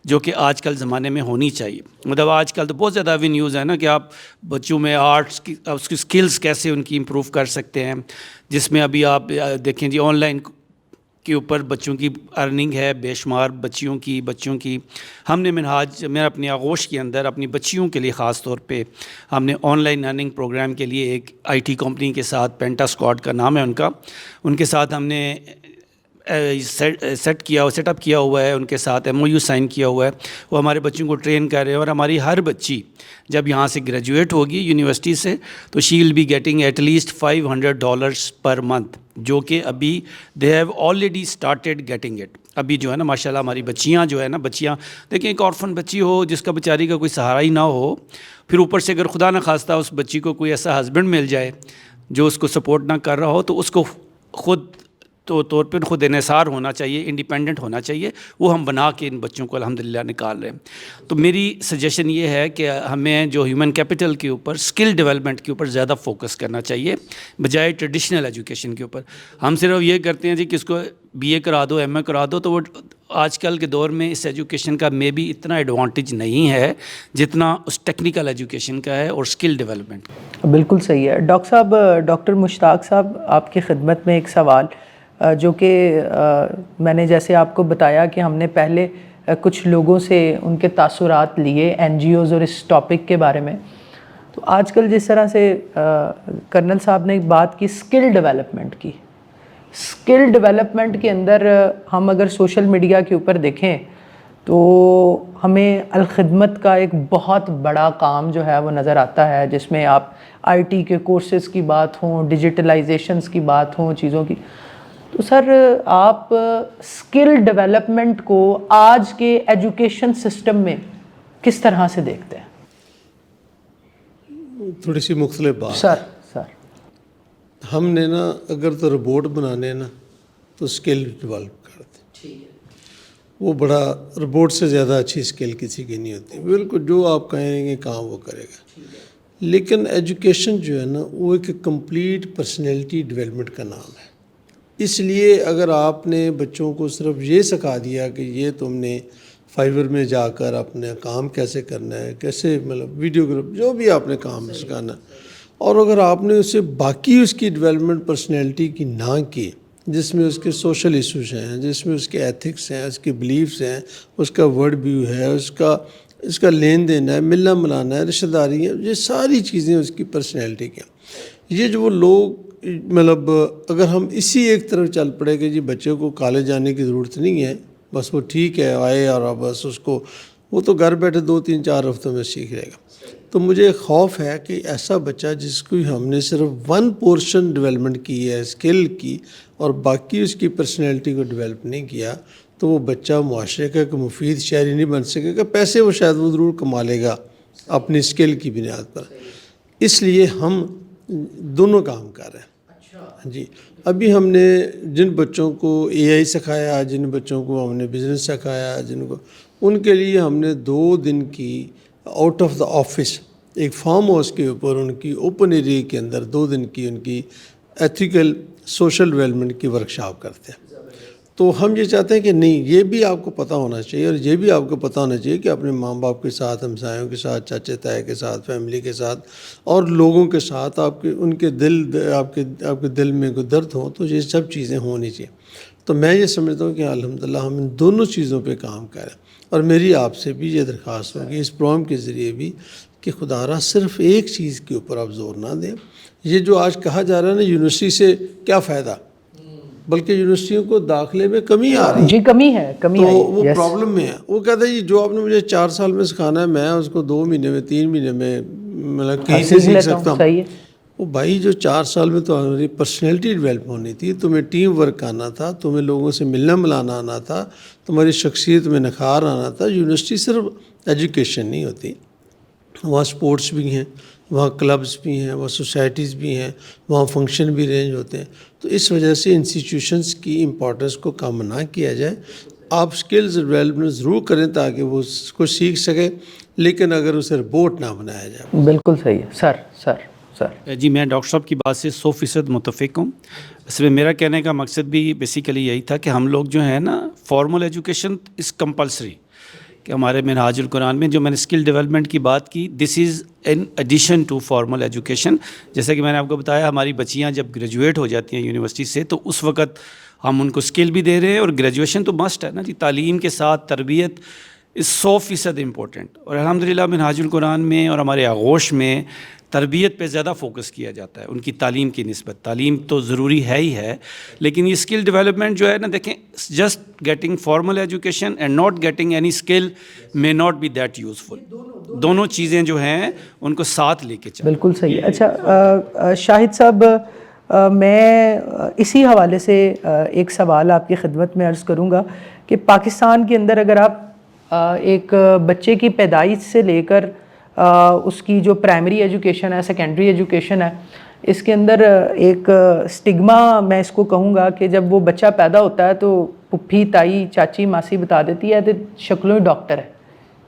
C: جو کہ آج کل زمانے میں ہونی چاہیے. مطلب آج کل تو بہت زیادہ ایونیوز ہیں نا کہ آپ بچوں میں آرٹس کی اس کی اسکلز کیسے ان کی امپروو کر سکتے ہیں، جس میں ابھی آپ دیکھیں جی آن لائن کے اوپر بچوں کی ارننگ ہے بے شمار بچوں کی. ہم نے منہاج میں اپنے آغوش کے اندر اپنی بچیوں کے لیے خاص طور پہ ہم نے آن لائن ارننگ پروگرام کے لیے ایک IT کمپنی کے ساتھ، پینٹا اسکواڈ کا نام ہے ان کے ساتھ ہم نے سیٹ اپ کیا ہوا ہے، ان کے ساتھ MOU سائن کیا ہوا ہے. وہ ہمارے بچوں کو ٹرین کر رہے ہیں اور ہماری ہر بچی جب یہاں سے گریجویٹ ہوگی یونیورسٹی سے تو she will be getting at least $500 per month, جو کہ ابھی they have already started getting it. ابھی جو ہے نا ماشاءاللہ ہماری بچیاں جو ہے نا دیکھیں ایک آرفن بچی ہو جس کا بیچاری کا کوئی سہارا ہی نہ ہو، پھر اوپر سے اگر خدا نہ خواستہ اس بچی کو کوئی ایسا ہسبینڈ مل جائے جو اس کو سپورٹ نہ کر رہا ہو، تو اس کو خود طور پر خود انحصار ہونا چاہیے, انڈیپینڈنٹ ہونا چاہیے, وہ ہم بنا کے ان بچوں کو الحمدللہ نکال رہے ہیں. تو میری سجیشن یہ ہے کہ ہمیں جو ہیومن کیپٹل کے اوپر, اسکل ڈیولپمنٹ کے اوپر زیادہ فوکس کرنا چاہیے بجائے ٹریڈیشنل ایجوکیشن کے اوپر. ہم صرف یہ کرتے ہیں جی کس کو بی اے کرا دو, ایم اے کرا دو, تو وہ آج کل کے دور میں اس ایجوکیشن کا مے بی اتنا ایڈوانٹیج نہیں ہے جتنا اس ٹیکنیکل ایجوکیشن کا ہے اور اسکل ڈیولپمنٹ.
A: بالکل صحیح ہے. ڈاکٹر صاحب, ڈاکٹر مشتاق صاحب, آپ کی خدمت میں ایک سوال جو کہ میں نے جیسے آپ کو بتایا کہ ہم نے پہلے کچھ لوگوں سے ان کے تاثرات لیے, این جی اوز اور اس ٹاپک کے بارے میں. تو آج کل جس طرح سے کرنل صاحب نے ایک بات کی اسکل ڈیولپمنٹ کی, اسکل ڈیولپمنٹ کے اندر ہم اگر سوشل میڈیا کے اوپر دیکھیں تو ہمیں الخدمت کا ایک بہت بڑا کام جو ہے وہ نظر آتا ہے, جس میں آپ آئی ٹی کے کورسز کی بات ہوں, ڈیجیٹلائزیشنز کی بات ہوں, چیزوں کی. تو سر آپ اسکل ڈیولپمنٹ کو آج کے ایجوکیشن سسٹم میں کس طرح سے دیکھتے ہیں؟
B: تھوڑی سی مختلف بات.
A: سر
B: ہم نے نا اگر تو روبوٹ بنانے نا تو اسکل ڈیولپ کرتے, وہ بڑا روبوٹ سے زیادہ اچھی اسکل کسی کی نہیں ہوتی. بالکل جو آپ کہیں گے کام وہ کرے گا. لیکن ایجوکیشن جو ہے نا وہ ایک کمپلیٹ پرسنالٹی ڈیولپمنٹ کا نام ہے. اس لیے اگر آپ نے بچوں کو صرف یہ سکھا دیا کہ یہ تم نے فائیور میں جا کر اپنے کام کیسے کرنا ہے, کیسے مطلب ویڈیو گروپ جو بھی آپ نے کام سکھانا, اور اگر آپ نے اسے باقی اس کی ڈیولپمنٹ پرسنالٹی کی نہ کی, جس میں اس کے سوشل ایشوز ہیں, جس میں اس کے ایتھکس ہیں, اس کے بلیفس ہیں, اس کا ورڈ ویو ہے, اس کا لین دین ہے, ملنا ملانا ہے, رشتہ داری ہے, یہ ساری چیزیں اس کی پرسنالٹی کی. یہ جو وہ لوگ مطلب اگر ہم اسی ایک طرف چل پڑے کہ جی بچے کو کالج جانے کی ضرورت نہیں ہے, بس وہ ٹھیک ہے آئے اور بس اس کو وہ تو گھر بیٹھے 2-3-4 ہفتوں میں سیکھ لے گا. تو مجھے خوف ہے کہ ایسا بچہ جس کو ہم نے صرف 1 پورشن ڈیولپمنٹ کی ہے اسکل کی اور باقی اس کی پرسنالٹی کو ڈیولپ نہیں کیا, تو وہ بچہ معاشرے کا ایک مفید شہری نہیں بن سکے گا. پیسے وہ شاید وہ ضرور کما لے گا اپنی اسکل کی بنیاد پر. اس لیے ہم دونوں کام کر رہے ہیں. جی ابھی ہم نے جن بچوں کو اے آئی سکھایا, جن بچوں کو ہم نے بزنس سکھایا, ان کے لیے ہم نے 2 دن کی آؤٹ آف دا آفس ایک فارم ہاؤس کے اوپر ان کی اوپن ایریا کے اندر 2 دن کی ان کی ایتھیکل سوشل ڈیولپمنٹ کی ورکشاپ کرتے ہیں. تو ہم یہ چاہتے ہیں کہ نہیں, یہ بھی آپ کو پتہ ہونا چاہیے اور یہ بھی آپ کو پتہ ہونا چاہیے کہ اپنے ماں باپ کے ساتھ, ہمسایوں کے ساتھ, چاچے تائے کے ساتھ, فیملی کے ساتھ اور لوگوں کے ساتھ آپ کے ان کے آپ کے دل میں کوئی درد ہو تو یہ سب چیزیں ہونی چاہیے. تو میں یہ سمجھتا ہوں کہ الحمدللہ ہم ان دونوں چیزوں پہ کام کریں. اور میری آپ سے بھی یہ درخواست ہوگی اس پروگرام کے ذریعے بھی کہ خدا را صرف ایک چیز کے اوپر آپ زور نہ دیں. یہ جو آج کہا جا رہا ہے نا یونیورسٹی سے کیا فائدہ, بلکہ یونیورسٹیوں کو داخلے میں کمی آ رہی ہے.
A: جی کمی ہے, کمی
B: تو وہ پرابلم میں ہے. وہ کہتا ہے جی جو آپ نے مجھے 4 سال میں سکھانا ہے میں اس کو 2 مہینے میں 3 مہینے میں مطلب کہیں سے سیکھ سکتا ہوں.
A: صحیح ہے.
B: وہ بھائی جو 4 سال میں تو ہماری پرسنالٹی ڈیولپ ہونی تھی, تمہیں ٹیم ورک آنا تھا, تمہیں لوگوں سے ملنا ملانا آنا تھا, تمہاری شخصیت میں نکھار آنا تھا. یونیورسٹی صرف ایجوکیشن نہیں ہوتی, وہاں سپورٹس بھی ہیں, وہاں کلبز بھی ہیں, وہاں سوسائٹیز بھی ہیں, وہاں فنکشن بھی ارینج ہوتے ہیں. تو اس وجہ سے انسٹیٹیوشنس کی امپورٹنس کو کم نہ کیا جائے. آپ سکلز ڈیولپمنٹ ضرور کریں تاکہ وہ اس کو سیکھ سکے, لیکن اگر اسے ربوٹ نہ بنایا جائے.
A: بالکل صحیح ہے. سر
C: جی میں ڈاکٹر صاحب کی بات سے 100% متفق ہوں. اس میں میرا کہنے کا مقصد بھی بیسیکلی یہی تھا کہ ہم لوگ جو ہے نا فارمل ایجوکیشن از کمپلسری, کہ ہمارے منہاج القرآن میں جو میں نے اسکل ڈیولپمنٹ کی بات کی this is in addition to formal education. جیسا کہ میں نے آپ کو بتایا ہماری بچیاں جب گریجویٹ ہو جاتی ہیں یونیورسٹی سے تو اس وقت ہم ان کو اسکل بھی دے رہے ہیں, اور گریجویشن تو مسٹ ہے نا جی. تعلیم کے ساتھ تربیت از 100% امپورٹنٹ, اور الحمدللہ منہاج القرآن میں اور ہمارے آغوش میں تربیت پہ زیادہ فوکس کیا جاتا ہے ان کی تعلیم کی نسبت. تعلیم تو ضروری ہے ہی ہے, لیکن یہ اسکل ڈیولپمنٹ جو ہے نا دیکھیں just getting formal education and not getting any skill may not be that useful. دونوں چیزیں جو ہیں ان کو ساتھ لے کے چلیں.
A: بالکل صحیح. اچھا شاہد صاحب, میں اسی حوالے سے ایک سوال آپ کی خدمت میں عرض کروں گا کہ پاکستان کے اندر اگر آپ ایک بچے کی پیدائش سے لے کر اس کی جو پرائمری ایجوکیشن ہے, سیکنڈری ایجوکیشن ہے, اس کے اندر ایک سٹگما میں اس کو کہوں گا کہ جب وہ بچہ پیدا ہوتا ہے تو پھپھی تائی چاچی ماسی بتا دیتی ہے تو شکلوں ہی ڈاکٹر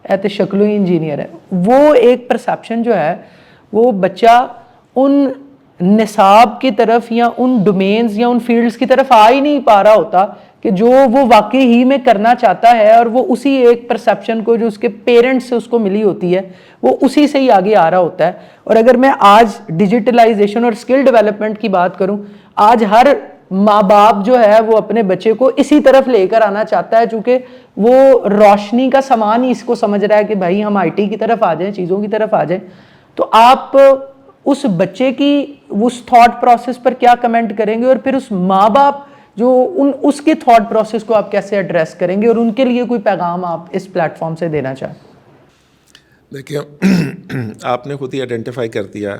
A: ہے تو شکلوں ہی انجینئر ہے. وہ ایک پرسیپشن جو ہے وہ بچہ ان نصاب کی طرف یا ان ڈومینز یا ان فیلڈز کی طرف آ ہی نہیں پا رہا ہوتا کہ جو وہ واقعی ہی میں کرنا چاہتا ہے, اور وہ اسی ایک پرسیپشن کو جو اس کے پیرنٹس سے اس کو ملی ہوتی ہے وہ اسی سے ہی آگے آ رہا ہوتا ہے. اور اگر میں آج ڈیجیٹلائزیشن اور اسکل ڈیولپمنٹ کی بات کروں, آج ہر ماں باپ جو ہے وہ اپنے بچے کو اسی طرف لے کر آنا چاہتا ہے, چونکہ وہ روشنی کا سامان ہی اس کو سمجھ رہا ہے کہ بھائی ہم آئی ٹی کی طرف آ جائیں, چیزوں کی طرف آ جائیں. تو آپ اس بچے کی اس تھاٹ پروسیس پر کیا کمنٹ کریں گے, اور پھر اس ماں باپ جو اس کے تھاٹ پروسیس کو آپ کیسے ایڈریس کریں گے, اور ان کے لیے کوئی پیغام آپ اس پلیٹ فارم سے دینا چاہیں؟
D: دیکھیں, آپ نے خود ہی آئیڈینٹیفائی کر دیا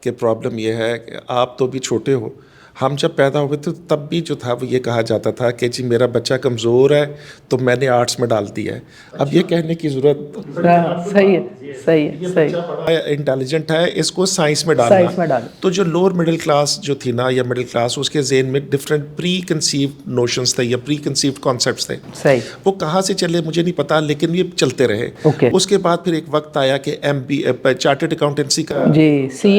D: کہ پرابلم یہ ہے کہ آپ تو بھی چھوٹے ہو. ہم جب پیدا ہوئے تھے تب بھی جو تھا وہ یہ کہا جاتا تھا کہ جی میرا بچہ کمزور ہے تو میں نے آرٹس میں ڈال دیا ہے. اب یہ کہنے کی ضرورت,
A: صحیح ہے,
D: انٹیلیجنٹ ہے, اس کو سائنس میں ڈالنا. تو جو لوور مڈل کلاس جو تھی نا, یا مڈل کلاس, اس کے ذہن میں ڈفرینٹ پری کنسیوڈ نوشنس تھے یا پری کنسیوڈ کانسیپٹس تھے. وہ کہاں سے چلے مجھے نہیں پتا, لیکن یہ چلتے رہے. اس کے بعد پھر ایک وقت آیا کہ چارٹرڈ اکاؤنٹنسی کا,
A: جی سی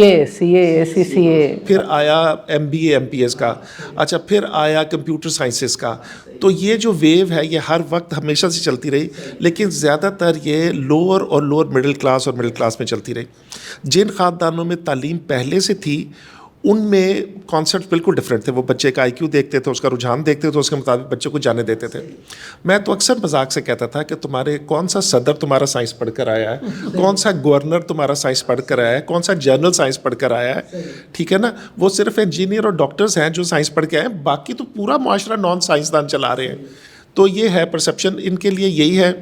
A: اے,
D: پھر آیا MBA MPS کا, اچھا پھر آیا کمپیوٹر سائنسز کا. تو یہ جو ویو ہے یہ ہر وقت ہمیشہ سے چلتی رہی, لیکن زیادہ تر یہ لوور اور لوور مڈل کلاس اور مڈل کلاس میں چلتی رہی. جن خاندانوں میں تعلیم پہلے سے تھی ان میں کانسیپٹ بالکل ڈفرینٹ تھے. وہ بچے کا IQ دیکھتے تھے, اس کا رجحان دیکھتے تھے, اس کے مطابق بچے کو جانے دیتے تھے. میں تو اکثر مذاق سے کہتا تھا کہ تمہارے کون سا صدر تمہارا سائنس پڑھ کر آیا ہے, کون سا گورنر تمہارا سائنس پڑھ کر آیا ہے, کون سا جنرل سائنس پڑھ کر آیا ہے, ٹھیک ہے نا. وہ صرف انجینئر اور ڈاکٹرز ہیں جو سائنس پڑھ کے آئے ہیں, باقی تو پورا معاشرہ نان سائنسدان چلا رہے ہیں. تو یہ ہے پرسیپشن. ان کے لیے یہی ہے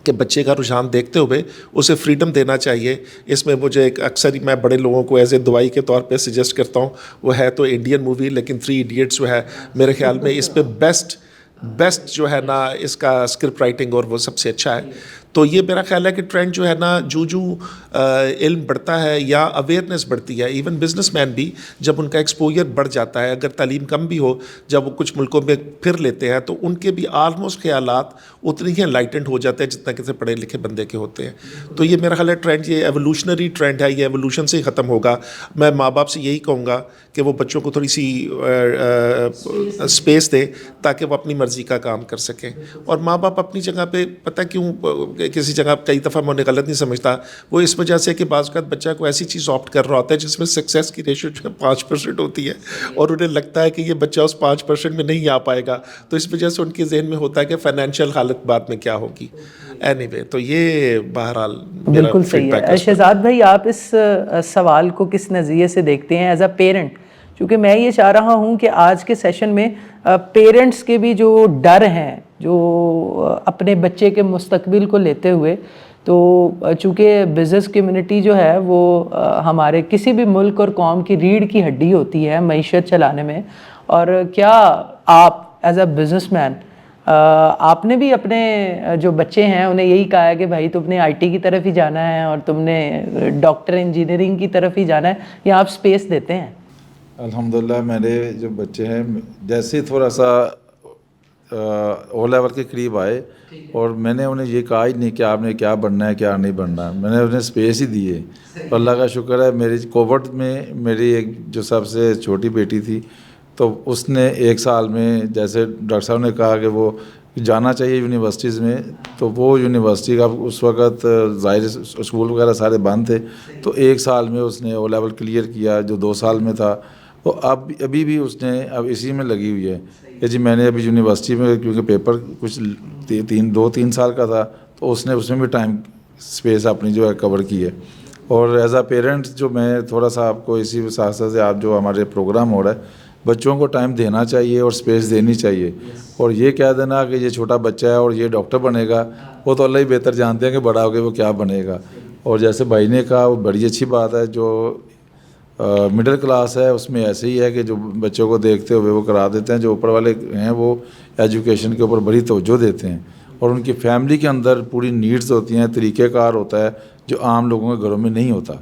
D: کہ بچے کا رجحان دیکھتے ہوئے اسے فریڈم دینا چاہیے. اس میں مجھے اکثر میں بڑے لوگوں کو ایز اے دوائی کے طور پہ سجیسٹ کرتا ہوں, وہ ہے تو انڈین مووی, لیکن 3 ایڈیٹس جو ہے میرے خیال میں اس پہ بیسٹ جو ہے نا اس کا اسکرپٹ رائٹنگ اور وہ سب سے اچھا ہے. تو یہ میرا خیال ہے کہ ٹرینڈ جو ہے نا جو علم بڑھتا ہے یا اویئرنیس بڑھتی ہے, ایون بزنس مین بھی جب ان کا ایکسپوجر بڑھ جاتا ہے, اگر تعلیم کم بھی ہو, جب وہ کچھ ملکوں میں پھر لیتے ہیں تو ان کے بھی آلموسٹ خیالات اتنی ہی انلائٹنڈ ہو جاتے ہیں جتنا کسی پڑھے لکھے بندے کے ہوتے ہیں. تو یہ میرا خیال ہے ٹرینڈ, یہ ایوولوشنری ٹرینڈ ہے, یہ ایوولوشن سے ہی ختم ہوگا. میں ماں باپ سے یہی کہوں گا کہ وہ بچوں کو تھوڑی سی اسپیس دیں تاکہ وہ اپنی مرضی کا کام کر سکیں. اور ماں باپ اپنی جگہ پہ پتہ کیوں کسی جگہ کئی دفعہ میں انہیں غلط نہیں سمجھتا, وہ اس وجہ سے کہ بعض اوقات بچہ کو ایسی چیز آپٹ کر رہا ہوتا ہے جس میں سکسیس کی ریشو جو ہے 5% ہوتی ہے, اور انہیں لگتا ہے کہ یہ بچہ اس 5% میں نہیں آ پائے گا, تو اس وجہ سے ان کے ذہن میں ہوتا ہے کہ فائنینشیل حالت بعد میں کیا ہوگی. اینی وے, تو یہ بہرحال
A: بالکل صحیح ہے. شہزاد بھائی, آپ اس سوال کو کس نظریے سے دیکھتے ہیں ایز اے پیرنٹ؟ چونکہ میں یہ چاہ رہا ہوں کہ آج کے سیشن میں پیرنٹس کے بھی جو ڈر ہیں, جو اپنے بچے کے مستقبل کو لیتے ہوئے, تو چونکہ بزنس کمیونٹی جو ہے وہ ہمارے کسی بھی ملک اور قوم کی ریڑھ کی ہڈی ہوتی ہے معیشت چلانے میں, اور کیا آپ ایز اے بزنس مین آپ نے بھی اپنے جو بچے ہیں انہیں یہی کہا ہے کہ بھائی تم نے IT کی طرف ہی جانا ہے اور تم نے ڈاکٹر انجینئرنگ کی طرف ہی جانا ہے, یا آپ اسپیس دیتے ہیں؟
E: الحمدللہ میرے جو بچے ہیں جیسے تھوڑا سا او لیول کے قریب آئے, اور میں نے انہیں یہ کہا ہی نہیں کہ آپ نے کیا بننا ہے کیا نہیں بننا, میں نے انہیں اسپیس ہی دی ہے. اللہ کا شکر ہے, میری کووڈ میں میری ایک جو سب سے چھوٹی بیٹی تھی, تو اس نے 1 سال میں, جیسے ڈاکٹر صاحب نے کہا کہ وہ جانا چاہیے یونیورسٹیز میں, تو وہ یونیورسٹی کا اس وقت ظاہر اسکول وغیرہ سارے بند تھے, تو 1 سال میں اس نے او لیول کلیئر کیا جو 2 سال میں تھا. تو ابھی بھی اس نے اب اسی میں لگی ہوئی ہے کہ جی میں نے ابھی یونیورسٹی میں, کیونکہ پیپر کچھ 2-3 سال کا تھا, تو اس میں بھی ٹائم اسپیس اپنی جو ہے کور کی ہے. اور ایز اے پیرنٹ جو میں تھوڑا سا آپ کو اسی ساتھ سے آپ جو ہمارے پروگرام ہو رہا ہے, بچوں کو ٹائم دینا چاہیے اور اسپیس دینی چاہیے. اور یہ کہہ دینا کہ یہ چھوٹا بچہ ہے اور یہ ڈاکٹر بنے گا, وہ تو اللہ ہی بہتر جانتے ہیں کہ بڑا ہو کے وہ کیا بنے گا. اور جیسے بھائی نے کہا وہ بڑی اچھی بات ہے, جو مڈل کلاس ہے اس میں ایسے ہی ہے کہ جو بچوں کو دیکھتے ہوئے وہ کرا دیتے ہیں. جو اوپر والے ہیں وہ ایجوکیشن کے اوپر بڑی توجہ دیتے ہیں, اور ان کی فیملی کے اندر پوری نیڈز ہوتی ہیں, طریقہ کار ہوتا ہے جو عام لوگوں کے گھروں میں نہیں ہوتا.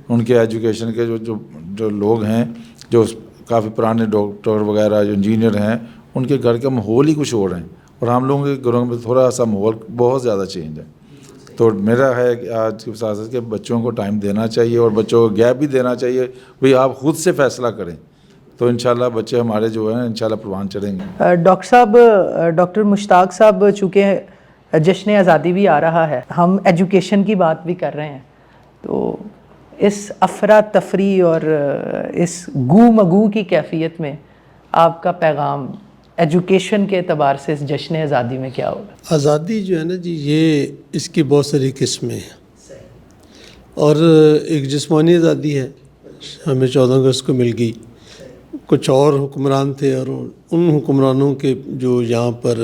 E: ان کے ایجوکیشن کے جو جو لوگ ہیں جو کافی پرانے ڈاکٹر وغیرہ جو انجینئر ہیں ان کے گھر کا ماحول ہی کچھ اور ہیں اور ہم لوگوں کے گھروں میں تھوڑا سا ماحول بہت زیادہ چینج ہے. تو میرا ہے کہ آج کے ساتھ کہ بچوں کو ٹائم دینا چاہیے اور بچوں کو گیپ بھی دینا چاہیے. بھئی آپ خود سے فیصلہ کریں تو انشاءاللہ بچے ہمارے جو ہیں انشاءاللہ پروان چڑھیں گے.
A: ڈاکٹر صاحب، ڈاکٹر مشتاق صاحب، چونکہ جشن آزادی بھی آ رہا ہے، ہم ایجوکیشن کی بات بھی کر رہے ہیں، تو اس افراتفری اور اس گو مگو کی کیفیت میں آپ کا پیغام ایجوکیشن کے اعتبار سے اس جشن آزادی میں کیا ہوگا؟
B: آزادی جو ہے نا جی، یہ اس کی بہت ساری قسمیں ہیں، اور ایک جسمانی آزادی ہے، ہمیں 14 اگست کو مل گئی. کچھ اور حکمران تھے اور ان حکمرانوں کے جو یہاں پر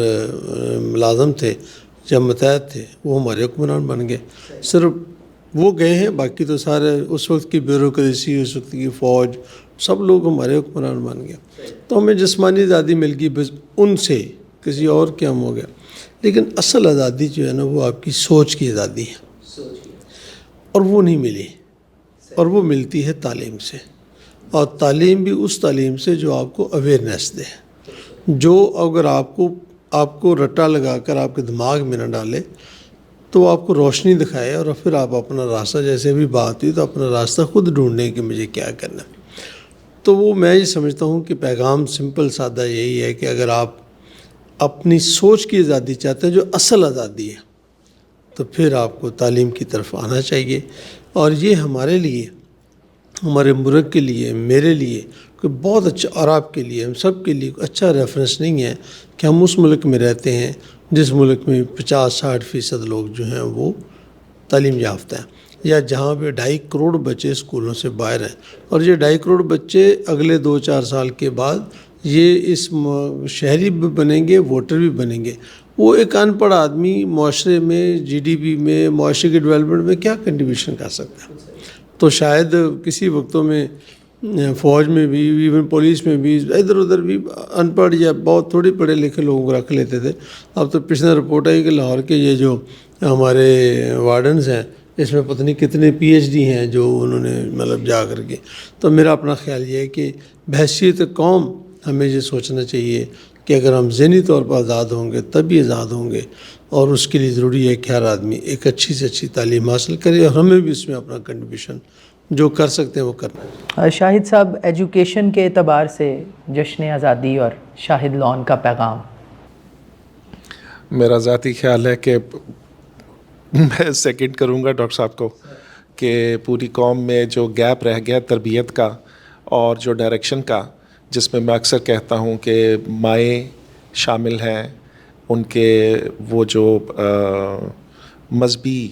B: ملازم تھے یا متحد تھے وہ ہمارے حکمران بن گئے. صرف وہ گئے ہیں، باقی تو سارے اس وقت کی بیوروکریسی، اس وقت کی فوج، سب لوگ ہمارے حکمران بن گئے. تو ہمیں جسمانی آزادی مل گئی، بس ان سے کسی اور کیا ہم ہو گیا. لیکن اصل آزادی جو ہے نا وہ آپ کی سوچ کی آزادی ہے، اور وہ نہیں ملی، اور وہ ملتی ہے تعلیم سے. اور تعلیم بھی اس تعلیم سے جو آپ کو اویئرنیس دے، جو اگر آپ کو رٹا لگا کر آپ کے دماغ میں نہ ڈالے تو آپ کو روشنی دکھائے، اور پھر آپ اپنا راستہ، جیسے بھی بات ہوئی تو اپنا راستہ خود ڈھونڈیں کہ مجھے کیا کرنا. تو وہ میں یہ سمجھتا ہوں کہ پیغام سمپل سادہ یہی ہے کہ اگر آپ اپنی سوچ کی آزادی چاہتے ہیں جو اصل آزادی ہے، تو پھر آپ کو تعلیم کی طرف آنا چاہیے. اور یہ ہمارے لیے، ہمارے ملک کے لیے، میرے لیے کوئی بہت اچھا، اور آپ کے لیے، ہم سب کے لیے اچھا ریفرنس نہیں ہے کہ ہم اس ملک میں رہتے ہیں جس ملک میں 50-60% لوگ جو ہیں وہ تعلیم یافتہ ہیں، یا جہاں پہ 2.5 کروڑ بچے اسکولوں سے باہر ہیں. اور یہ 2.5 کروڑ بچے اگلے 2-4 سال کے بعد یہ اس شہری بھی بنیں گے، ووٹر بھی بنیں گے. وہ ایک ان پڑھ آدمی معاشرے میں، GDP میں، معاشرے کے ڈیولپمنٹ میں کیا کنٹریبیوشن کر سکتا ہے؟ تو شاید کسی وقتوں میں فوج میں بھی، ایون پولیس میں بھی، ادھر ادھر بھی ان پڑھ یا بہت تھوڑی پڑھے لکھے لوگوں کو رکھ لیتے تھے. اب تو پچھلے رپورٹ آئی کہ لاہور کے یہ جو ہمارے وارڈنز ہیں، اس میں پتہ نہیں کتنے PhD ہیں جو انہوں نے مطلب جا کر کے. تو میرا اپنا خیال یہ ہے کہ بحیثیت قوم ہمیں یہ سوچنا چاہیے کہ اگر ہم ذہنی طور پر آزاد ہوں گے تبھی آزاد ہوں گے، اور اس کے لیے ضروری ہے کہ ہر آدمی ایک اچھی سے اچھی تعلیم حاصل کرے، اور ہمیں بھی اس میں اپنا کنٹریبیوشن جو کر سکتے ہیں وہ کرنا ہے.
A: شاہد صاحب، ایجوکیشن کے اعتبار سے جشن آزادی اور شاہد لون کا پیغام.
D: میرا ذاتی خیال ہے کہ میں سیکنڈ کروں گا ڈاکٹر صاحب کو کہ پوری قوم میں جو گیپ رہ گیا تربیت کا اور جو ڈائریکشن کا، جس میں میں اکثر کہتا ہوں کہ مائیں شامل ہیں، ان کے وہ جو مذہبی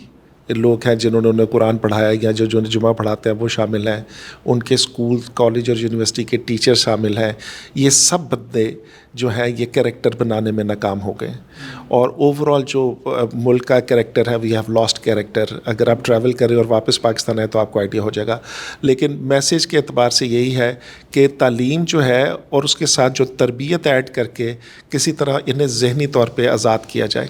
D: لوگ ہیں جنہوں نے قرآن پڑھایا یا جو جمعہ پڑھاتے ہیں وہ شامل ہیں، ان کے اسکول، کالج اور یونیورسٹی کے ٹیچر شامل ہیں. یہ سب بندے جو ہیں یہ کریکٹر بنانے میں ناکام ہو گئے، اور اوور آل جو ملک کا کریکٹر ہے، وی ہیو لاسٹ کریکٹر. اگر آپ ٹریول کریں اور واپس پاکستان آئیں تو آپ کو آئیڈیا ہو جائے گا. لیکن میسیج کے اعتبار سے یہی ہے کہ تعلیم جو ہے اور اس کے ساتھ جو تربیت ایڈ کر کے کسی طرح انہیں ذہنی طور پہ آزاد کیا جائے،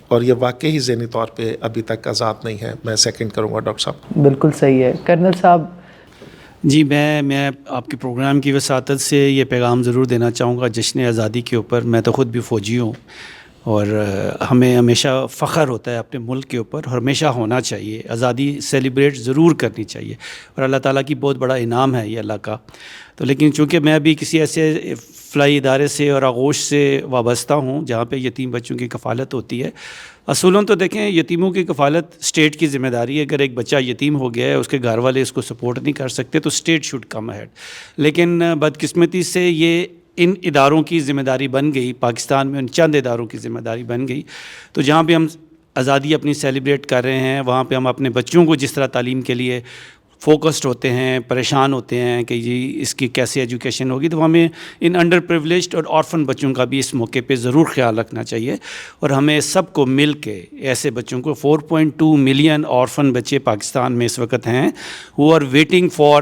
D: اور یہ واقعی ذہنی طور پہ ابھی تک آزاد نہیں ہے. میں سیکنڈ کروں گا ڈاکٹر صاحب.
A: بالکل صحیح ہے. کرنل صاحب.
C: جی، میں آپ کے پروگرام کی وساطت سے یہ پیغام ضرور دینا چاہوں گا جشن آزادی کے اوپر. میں تو خود بھی فوجی ہوں، اور ہمیں ہمیشہ فخر ہوتا ہے اپنے ملک کے اوپر، اور ہمیشہ ہونا چاہیے. آزادی سیلیبریٹ ضرور کرنی چاہیے، اور اللہ تعالیٰ کی بہت بڑا انعام ہے یہ اللہ کا. تو لیکن چونکہ میں ابھی کسی ایسے فلائی ادارے سے اور آغوش سے وابستہ ہوں جہاں پہ یتیم بچوں کی کفالت ہوتی ہے. اصولاً تو دیکھیں، یتیموں کی کفالت اسٹیٹ کی ذمہ داری ہے. اگر ایک بچہ یتیم ہو گیا ہے، اس کے گھر والے اس کو سپورٹ نہیں کر سکتے، تو اسٹیٹ شوڈ کم ہیڈ. لیکن بدقسمتی سے یہ ان اداروں کی ذمہ داری بن گئی، پاکستان میں ان چند اداروں کی ذمہ داری بن گئی. تو جہاں پہ ہم آزادی اپنی سیلیبریٹ کر رہے ہیں، وہاں پہ ہم اپنے بچوں کو جس طرح تعلیم کے لیے فوکسڈ ہوتے ہیں، پریشان ہوتے ہیں کہ جی اس کی کیسے ایجوکیشن ہوگی، تو ہمیں ان انڈر پریولیجڈ اور آرفن بچوں کا بھی اس موقع پہ ضرور خیال رکھنا چاہیے. اور ہمیں سب کو مل کے ایسے بچوں کو 4.2 ملین آرفن بچے پاکستان میں اس وقت ہیں who are waiting for